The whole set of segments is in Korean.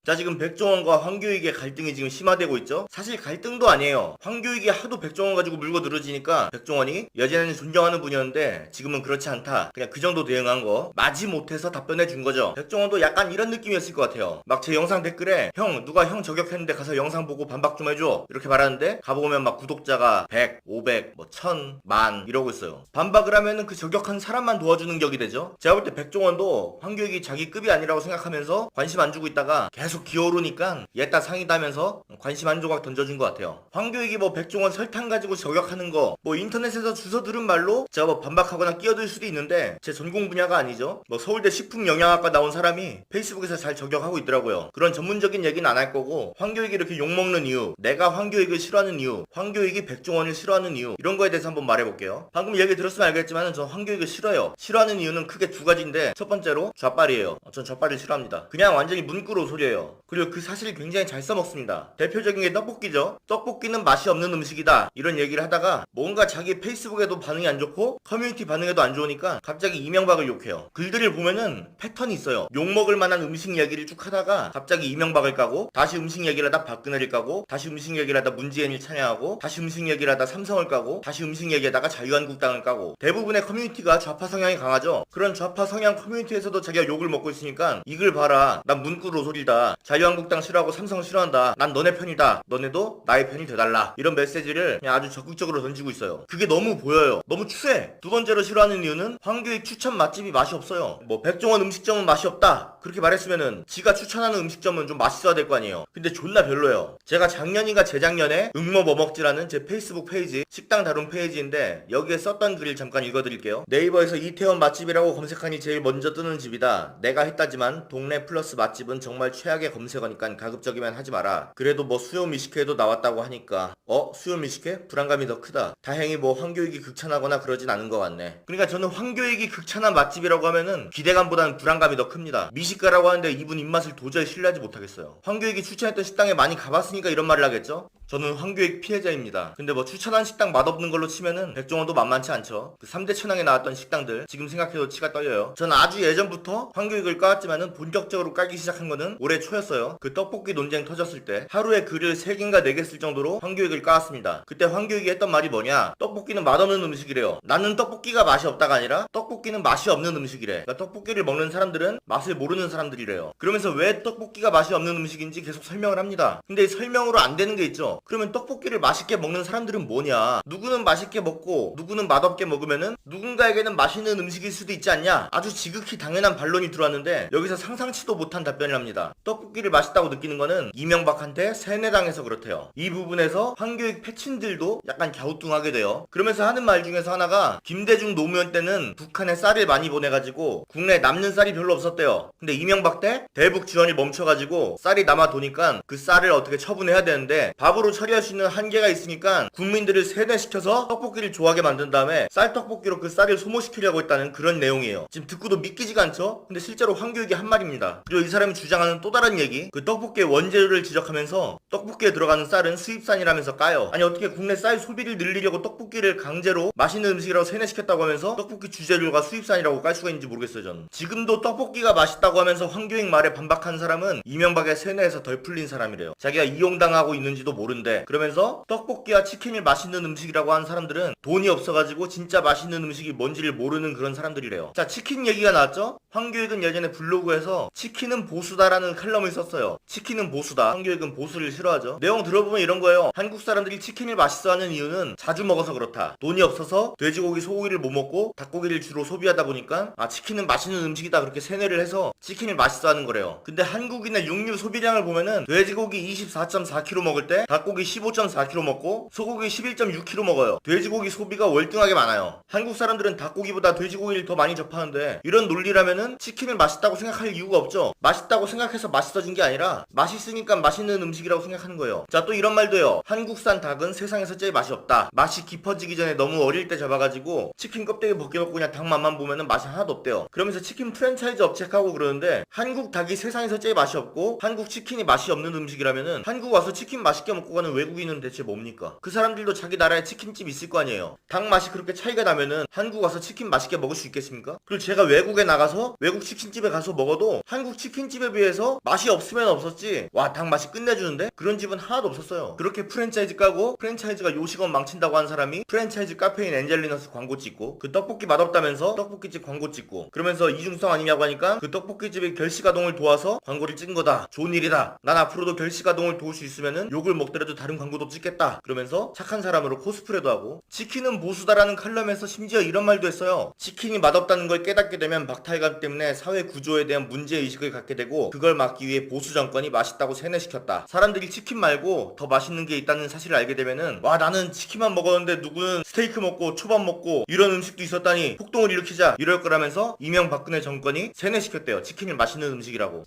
자, 지금 백종원과 황교익의 갈등이 지금 심화되고 있죠. 사실 갈등도 아니에요. 황교익이 하도 백종원 가지고 물고 늘어지니까 백종원이 예전에는 존경하는 분이었는데 지금은 그렇지 않다, 그냥 그 정도 대응한 거 마지못해서 답변해 준 거죠. 백종원도 약간 이런 느낌이었을 것 같아요. 막 제 영상 댓글에 형 누가 형 저격했는데 가서 영상 보고 반박 좀 해줘 이렇게 말하는데 가보면 막 구독자가 100, 500, 뭐 1000, 만 이러고 있어요. 반박을 하면은 그 저격한 사람만 도와주는 격이 되죠. 제가 볼 때 백종원도 황교익이 자기 급이 아니라고 생각하면서 관심 안 주고 있다가 계속 기어오르니까 얘따 상이다면서 관심 한 조각 던져준 것 같아요. 황교익이 뭐 백종원 설탕 가지고 저격하는 거 뭐 인터넷에서 주워 들은 말로 제가 뭐 반박하거나 끼어들 수도 있는데 제 전공 분야가 아니죠. 뭐 서울대 식품영양학과 나온 사람이 페이스북에서 잘 저격하고 있더라고요. 그런 전문적인 얘기는 안 할 거고, 황교익이 이렇게 욕먹는 이유, 내가 황교익을 싫어하는 이유, 황교익이 백종원을 싫어하는 이유, 이런 거에 대해서 한번 말해볼게요. 방금 얘기 들었으면 알겠지만 전 황교익을 싫어요. 싫어하는 이유는 크게 두 가지인데, 첫 번째로 좌빨이에요. 전 좌빨을 싫어합니다. 그냥 완전히 문구로 소리예요. 그리고 그 사실을 굉장히 잘 써먹습니다. 대표적인 게 떡볶이죠. 떡볶이는 맛이 없는 음식이다 이런 얘기를 하다가 뭔가 자기 페이스북에도 반응이 안 좋고 커뮤니티 반응에도 안 좋으니까 갑자기 이명박을 욕해요. 글들을 보면은 패턴이 있어요. 욕먹을 만한 음식 얘기를 쭉 하다가 갑자기 이명박을 까고, 다시 음식 얘기를 하다 박근혜를 까고, 다시 음식 얘기를 하다 문재인을 찬양하고, 다시 음식 얘기를 하다 삼성을 까고, 다시 음식 얘기하다가 자유한국당을 까고. 대부분의 커뮤니티가 좌파 성향이 강하죠. 그런 좌파 성향 커뮤니티에서도 자기가 욕을 먹고 있으니까 이글 봐라, 난 문구로 소리다, 자유한국당 싫어하고 삼성 싫어한다, 난 너네 편이다, 너네도 나의 편이 돼달라, 이런 메시지를 그냥 아주 적극적으로 던지고 있어요. 그게 너무 보여요. 너무 추해. 두 번째로 싫어하는 이유는 황교익 추천 맛집이 맛이 없어요. 뭐 백종원 음식점은 맛이 없다 그렇게 말했으면은 지가 추천하는 음식점은 좀 맛있어야 될 거 아니에요. 근데 존나 별로예요. 제가 작년인가 재작년에 응모 뭐 먹지라는 제 페이스북 페이지, 식당 다룬 페이지인데 여기에 썼던 글을 잠깐 읽어드릴게요. 네이버에서 이태원 맛집이라고 검색하니 제일 먼저 뜨는 집이다. 내가 했다지만 동네 플러스 맛집은 정말 최악의 검색어니까 가급적이면 하지 마라. 그래도 뭐 수요 미식회도 나왔다고 하니까 수요 미식회? 불안감이 더 크다. 다행히 뭐 황교익이 극찬하거나 그러진 않은 것 같네. 그러니까 저는 황교익이 극찬한 맛집이라고 하면은 기대감보다는 불안감이 더 큽니다. 미식가라고 하는데 이분 입맛을 도저히 신뢰하지 못하겠어요. 황교익이 추천했던 식당에 많이 가봤으니까 이런 말을 하겠죠? 저는 황교익 피해자입니다. 근데 뭐 추천한 식당 맛없는 걸로 치면은 백종원도 만만치 않죠. 그 3대 천왕에 나왔던 식당들 지금 생각해도 치가 떨려요. 저는 아주 예전부터 황교익을 까왔지만은 본격적으로 까기 시작한 거는 올해 초였어요. 그 떡볶이 논쟁 터졌을 때 하루에 글을 3개인가 4개 쓸 정도로 황교익을 까왔습니다. 그때 황교익이 했던 말이 뭐냐, 떡볶이는 맛없는 음식이래요. 나는 떡볶이가 맛이 없다가 아니라 떡볶이는 맛이 없는 음식이래. 그러니까 떡볶이를 먹는 사람들은 맛을 모르는 사람들이래요. 그러면서 왜 떡볶이가 맛이 없는 음식인지 계속 설명을 합니다. 근데 이 설명으로 안 되는 게 있죠. 그러면 떡볶이를 맛있게 먹는 사람들은 뭐냐, 누구는 맛있게 먹고 누구는 맛없게 먹으면은 누군가에게는 맛있는 음식일 수도 있지 않냐, 아주 지극히 당연한 반론이 들어왔는데 여기서 상상치도 못한 답변을 합니다. 떡볶이를 맛있다고 느끼는 거는 이명박한테 세뇌당해서 그렇대요. 이 부분에서 황교익 패친들도 약간 갸우뚱하게 돼요. 그러면서 하는 말 중에서 하나가 김대중 노무현 때는 북한에 쌀을 많이 보내가지고 국내에 남는 쌀이 별로 없었대요. 근데 이명박 때 대북 지원이 멈춰가지고 쌀이 남아 도니까 그 쌀을 어떻게 처분해야 되는데 밥으로 처리할 수 있는 한계가 있으니까 국민들을 세뇌시켜서 떡볶이를 좋아하게 만든 다음에 쌀떡볶이로 그 쌀을 소모시키려고 했다는 그런 내용이에요. 지금 듣고도 믿기지가 않죠? 근데 실제로 황교익이 한 말입니다. 그리고 이 사람이 주장하는 또 다른 얘기, 그 떡볶이의 원재료를 지적하면서 떡볶이에 들어가는 쌀은 수입산이라면서 까요. 아니 어떻게 국내 쌀 소비를 늘리려고 떡볶이를 강제로 맛있는 음식이라고 세뇌시켰다고 하면서 떡볶이 주재료가 수입산이라고 깔 수가 있는지 모르겠어요. 저는 지금도 떡볶이가 맛있다고 하면서 황교익 말에 반박한 사람은 이명박의 세뇌에서 덜 풀린 사람이래요. 자기가 이용당하고 있는지도 모른대. 그러면서 떡볶이와 치킨을 맛있는 음식이라고 하는 사람들은 돈이 없어가지고 진짜 맛있는 음식이 뭔지를 모르는 그런 사람들이래요. 자, 치킨 얘기가 나왔죠? 황교익은 예전에 블로그에서 치킨은 보수다라는 칼럼을 썼어요. 치킨은 보수다, 황교익은 보수를 싫어하죠. 내용 들어보면 이런 거예요. 한국 사람들이 치킨을 맛있어하는 이유는 자주 먹어서 그렇다. 돈이 없어서 돼지고기, 소고기를 못 먹고 닭고기를 주로 소비하다 보니까 치킨은 맛있는 음식이다 그렇게 세뇌를 해서 치킨을 맛있어하는 거래요. 근데 한국인의 육류 소비량을 보면은 돼지고기 24.4kg 먹을 때 닭고기 15.4kg 먹고 소고기 11.6kg 먹어요. 돼지고기 소비가 월등하게 많아요. 한국 사람들은 닭고기보다 돼지고기를 더 많이 접하는데 이런 논리라면은 치킨을 맛있다고 생각할 이유가 없죠. 맛있다고 생각해서 맛있어진 게 아니라 맛있으니까 맛있는 음식이라고 생각하는 거예요. 자, 또 이런 말도 해요. 한국산 닭은 세상에서 제일 맛이 없다. 맛이 깊어지기 전에 너무 어릴 때 잡아가지고 치킨 껍데기 벗겨놓고 그냥 닭 맛만 보면은 맛이 하나도 없대요. 그러면서 치킨 프랜차이즈 업체하고 그러는데 한국 닭이 세상에서 제일 맛이 없고 한국 치킨이 맛이 없는 음식이라면은 한국 와서 치킨 맛있게 먹고 갖고 가는 외국인은 대체 뭡니까? 그 사람들도 자기 나라에 치킨집 있을 거 아니에요. 당 맛이 그렇게 차이가 나면은 한국 와서 치킨 맛있게 먹을 수 있겠습니까? 그리고 제가 외국에 나가서 외국 치킨집에 가서 먹어도 한국 치킨집에 비해서 맛이 없으면 없었지 와 당 맛이 끝내주는데? 그런 집은 하나도 없었어요. 그렇게 프랜차이즈 까고 프랜차이즈가 요식업 망친다고 한 사람이 프랜차이즈 카페인 엔젤리너스 광고 찍고 그 떡볶이 맛없다면서 떡볶이집 광고 찍고 그러면서 이중성 아니냐고 하니까 그 떡볶이집의 결시가동을 도와서 광고를 찍은 거다. 좋은 일이다. 난 앞으로도 결시가동을 도울 수 있으면은 욕을 먹더라도 다른 광고도 찍겠다. 그러면서 착한 사람으로 코스프레도 하고 치킨은 보수다라는 칼럼에서 심지어 이런 말도 했어요. 치킨이 맛없다는 걸 깨닫게 되면 박탈감 때문에 사회 구조에 대한 문제의식을 갖게 되고 그걸 막기 위해 보수 정권이 맛있다고 세뇌시켰다. 사람들이 치킨 말고 더 맛있는 게 있다는 사실을 알게 되면은 와 나는 치킨만 먹었는데 누구는 스테이크 먹고 초밥 먹고 이런 음식도 있었다니 폭동을 일으키자 이럴 거라면서 이명박근혜 정권이 세뇌시켰대요. 치킨이 맛있는 음식이라고.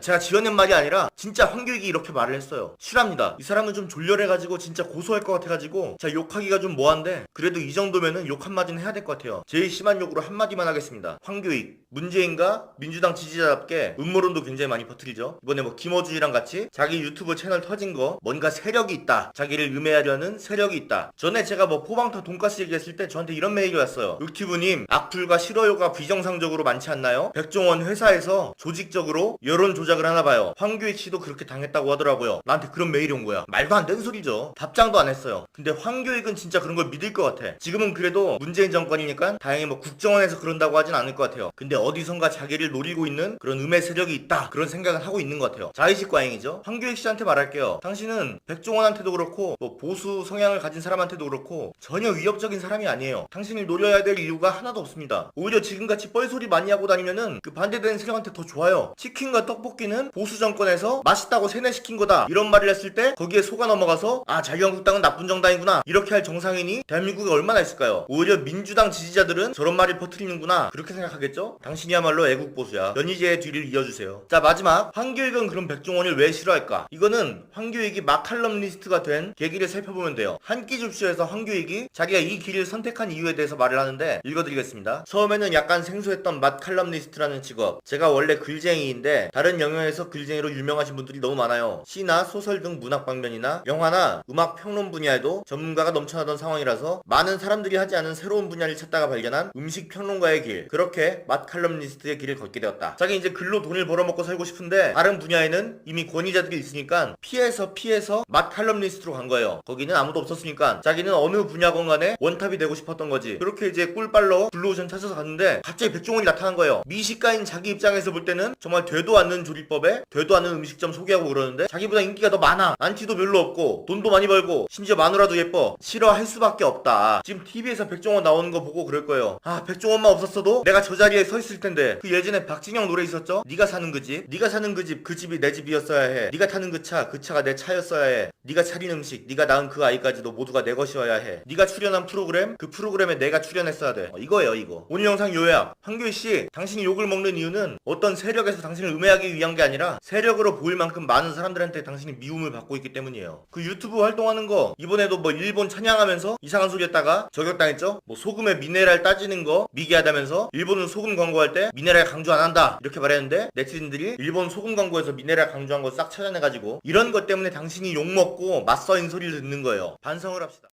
제가 지어낸 말이 아니라 진짜 황교익이 이렇게 말을 했어요. 실합니다. 이 사람은 좀 졸렬해가지고 진짜 고소할 것 같아가지고 제가 욕하기가 좀 뭐한데 그래도 이 정도면은 욕 한마디는 해야 될 것 같아요. 제일 심한 욕으로 한마디만 하겠습니다. 황교익 문재인과 민주당 지지자답게 음모론도 굉장히 많이 퍼뜨리죠. 이번에 뭐 김어준이랑 같이 자기 유튜브 채널 터진 거 뭔가 세력이 있다. 자기를 음해하려는 세력이 있다. 전에 제가 뭐 포방터 돈가스 얘기했을 때 저한테 이런 메일이 왔어요. 유튜브님 악플과 싫어요가 비정상적으로 많지 않나요? 백종원 회사에서 조직적으로 여론 조작을 하나봐요. 황교익 씨도 그렇게 당했다고 하더라고요. 나한테 그런 메일이 온 거야. 말도 안 되는 소리죠. 답장도 안 했어요. 근데 황교익은 진짜 그런 걸 믿을 것 같아. 지금은 그래도 문재인 정권이니까 다행히 뭐 국정원에서 그런다고 하진 않을 것 같아요. 근데 어디선가 자기를 노리고 있는 그런 음해 세력이 있다. 그런 생각을 하고 있는 것 같아요. 자의식 과잉이죠. 황교익 씨한테 말할게요. 당신은 백종원한테도 그렇고 뭐 보수 성향을 가진 사람한테도 그렇고 전혀 위협적인 사람이 아니에요. 당신을 노려야 될 이유가 하나도 없습니다. 오히려 지금같이 뻘소리 많이 하고 다니면은 그 반대되는 세력한테 더 좋아요. 치킨과 떡볶이는 보수 정권에서 맛있다고 세뇌시킨 거다. 이런 말을 했을 때 거기에 속아 넘어가서 아 자유한국당은 나쁜 정당이구나. 이렇게 할 정상인이 대한민국에 얼마나 있을까요? 오히려 민주당 지지자들은 저런 말을 퍼뜨리는구나. 그렇게 생각하겠죠? 당신이야말로 애국보수야. 연희재의 뒤를 이어주세요. 자 마지막 황교익은 그럼 백종원을 왜 싫어할까? 이거는 황교익이 마칼럼니스트가 된 계기를 살펴보면 돼요. 한 끼 줍쇼에서 황교익이 자기가 이 길을 선택한 이유에 대해서 말을 하는데 읽어드리겠습니다. 처음에는 약간 생소했던 마칼럼니스트라는 직업. 제가 원래 글쟁이인데 다른 영역에서 글쟁이로 유명하신 분들이 너무 많아요. 시나 소설 등 문학 방면이나 영화나 음악 평론 분야에도 전문가가 넘쳐나던 상황이라서 많은 사람들이 하지 않은 새로운 분야를 찾다가 발견한 음식 평론가의 길. 그렇게 마칼럼니스트의 길을 걷게 되었다. 자기 이제 글로 돈을 벌어먹고 살고 싶은데 다른 분야에는 이미 권위자들이 있으니까 피해서 마칼럼니스트로 간 거예요. 거기는 아무도 없었으니까 자기는 어느 분야건 간에 원탑이 되고 싶었던 거지. 그렇게 이제 꿀빨러 블루오션 찾아서 갔는데 갑자기 백종원이 나타난 거예요. 미식가인 자기 입장에서 볼 때는 정말 되도 않는 조리법에 되도 않는 음식점 소개하고 그러는데 자기보다 인기가 더 많아. 안티도 별로 없고 돈도 많이 벌고 심지어 마누라도 예뻐. 싫어할 수밖에 없다. 지금 TV에서 백종원 나오는 거 보고 그럴 거예요. 아 백종원만 없었어도 내가 저 자리에 서 있을 텐데. 그 예전에 박진영 노래 있었죠? 네가 사는 그 집. 네가 사는 그 집, 그 집이 내 집이었어야 해. 네가 타는 그 차, 그 차가 내 차였어야 해. 네가 차린 음식, 네가 낳은 그 아이까지도 모두가 내 것이어야 해. 네가 출연한 프로그램, 그 프로그램에 내가 출연했어야 돼. 이거예요 이거. 오늘 영상 요약. 황교익씨 당신이 욕을 먹는 이유는 어떤 세력에서 당신을 음해하기 위한 게 아니라 세력으로 보일 만큼 많은 사람들한테 당신이 미움을 받고 있기 때문이에요. 그 유튜브 활동하는 거 이번에도 뭐 일본 찬양하면서 이상한 소리 했다가 저격당했죠? 뭐 소금에 미네랄 따지는 거 미개하다면서 일본은 소금 광고할 때 미네랄 강조 안 한다 이렇게 말했는데 네티즌들이 일본 소금 광고에서 미네랄 강조한 거 싹 찾아내가지고 이런 것 때문에 당신이 욕먹고 맞서인 소리를 듣는 거예요. 반성을 합시다.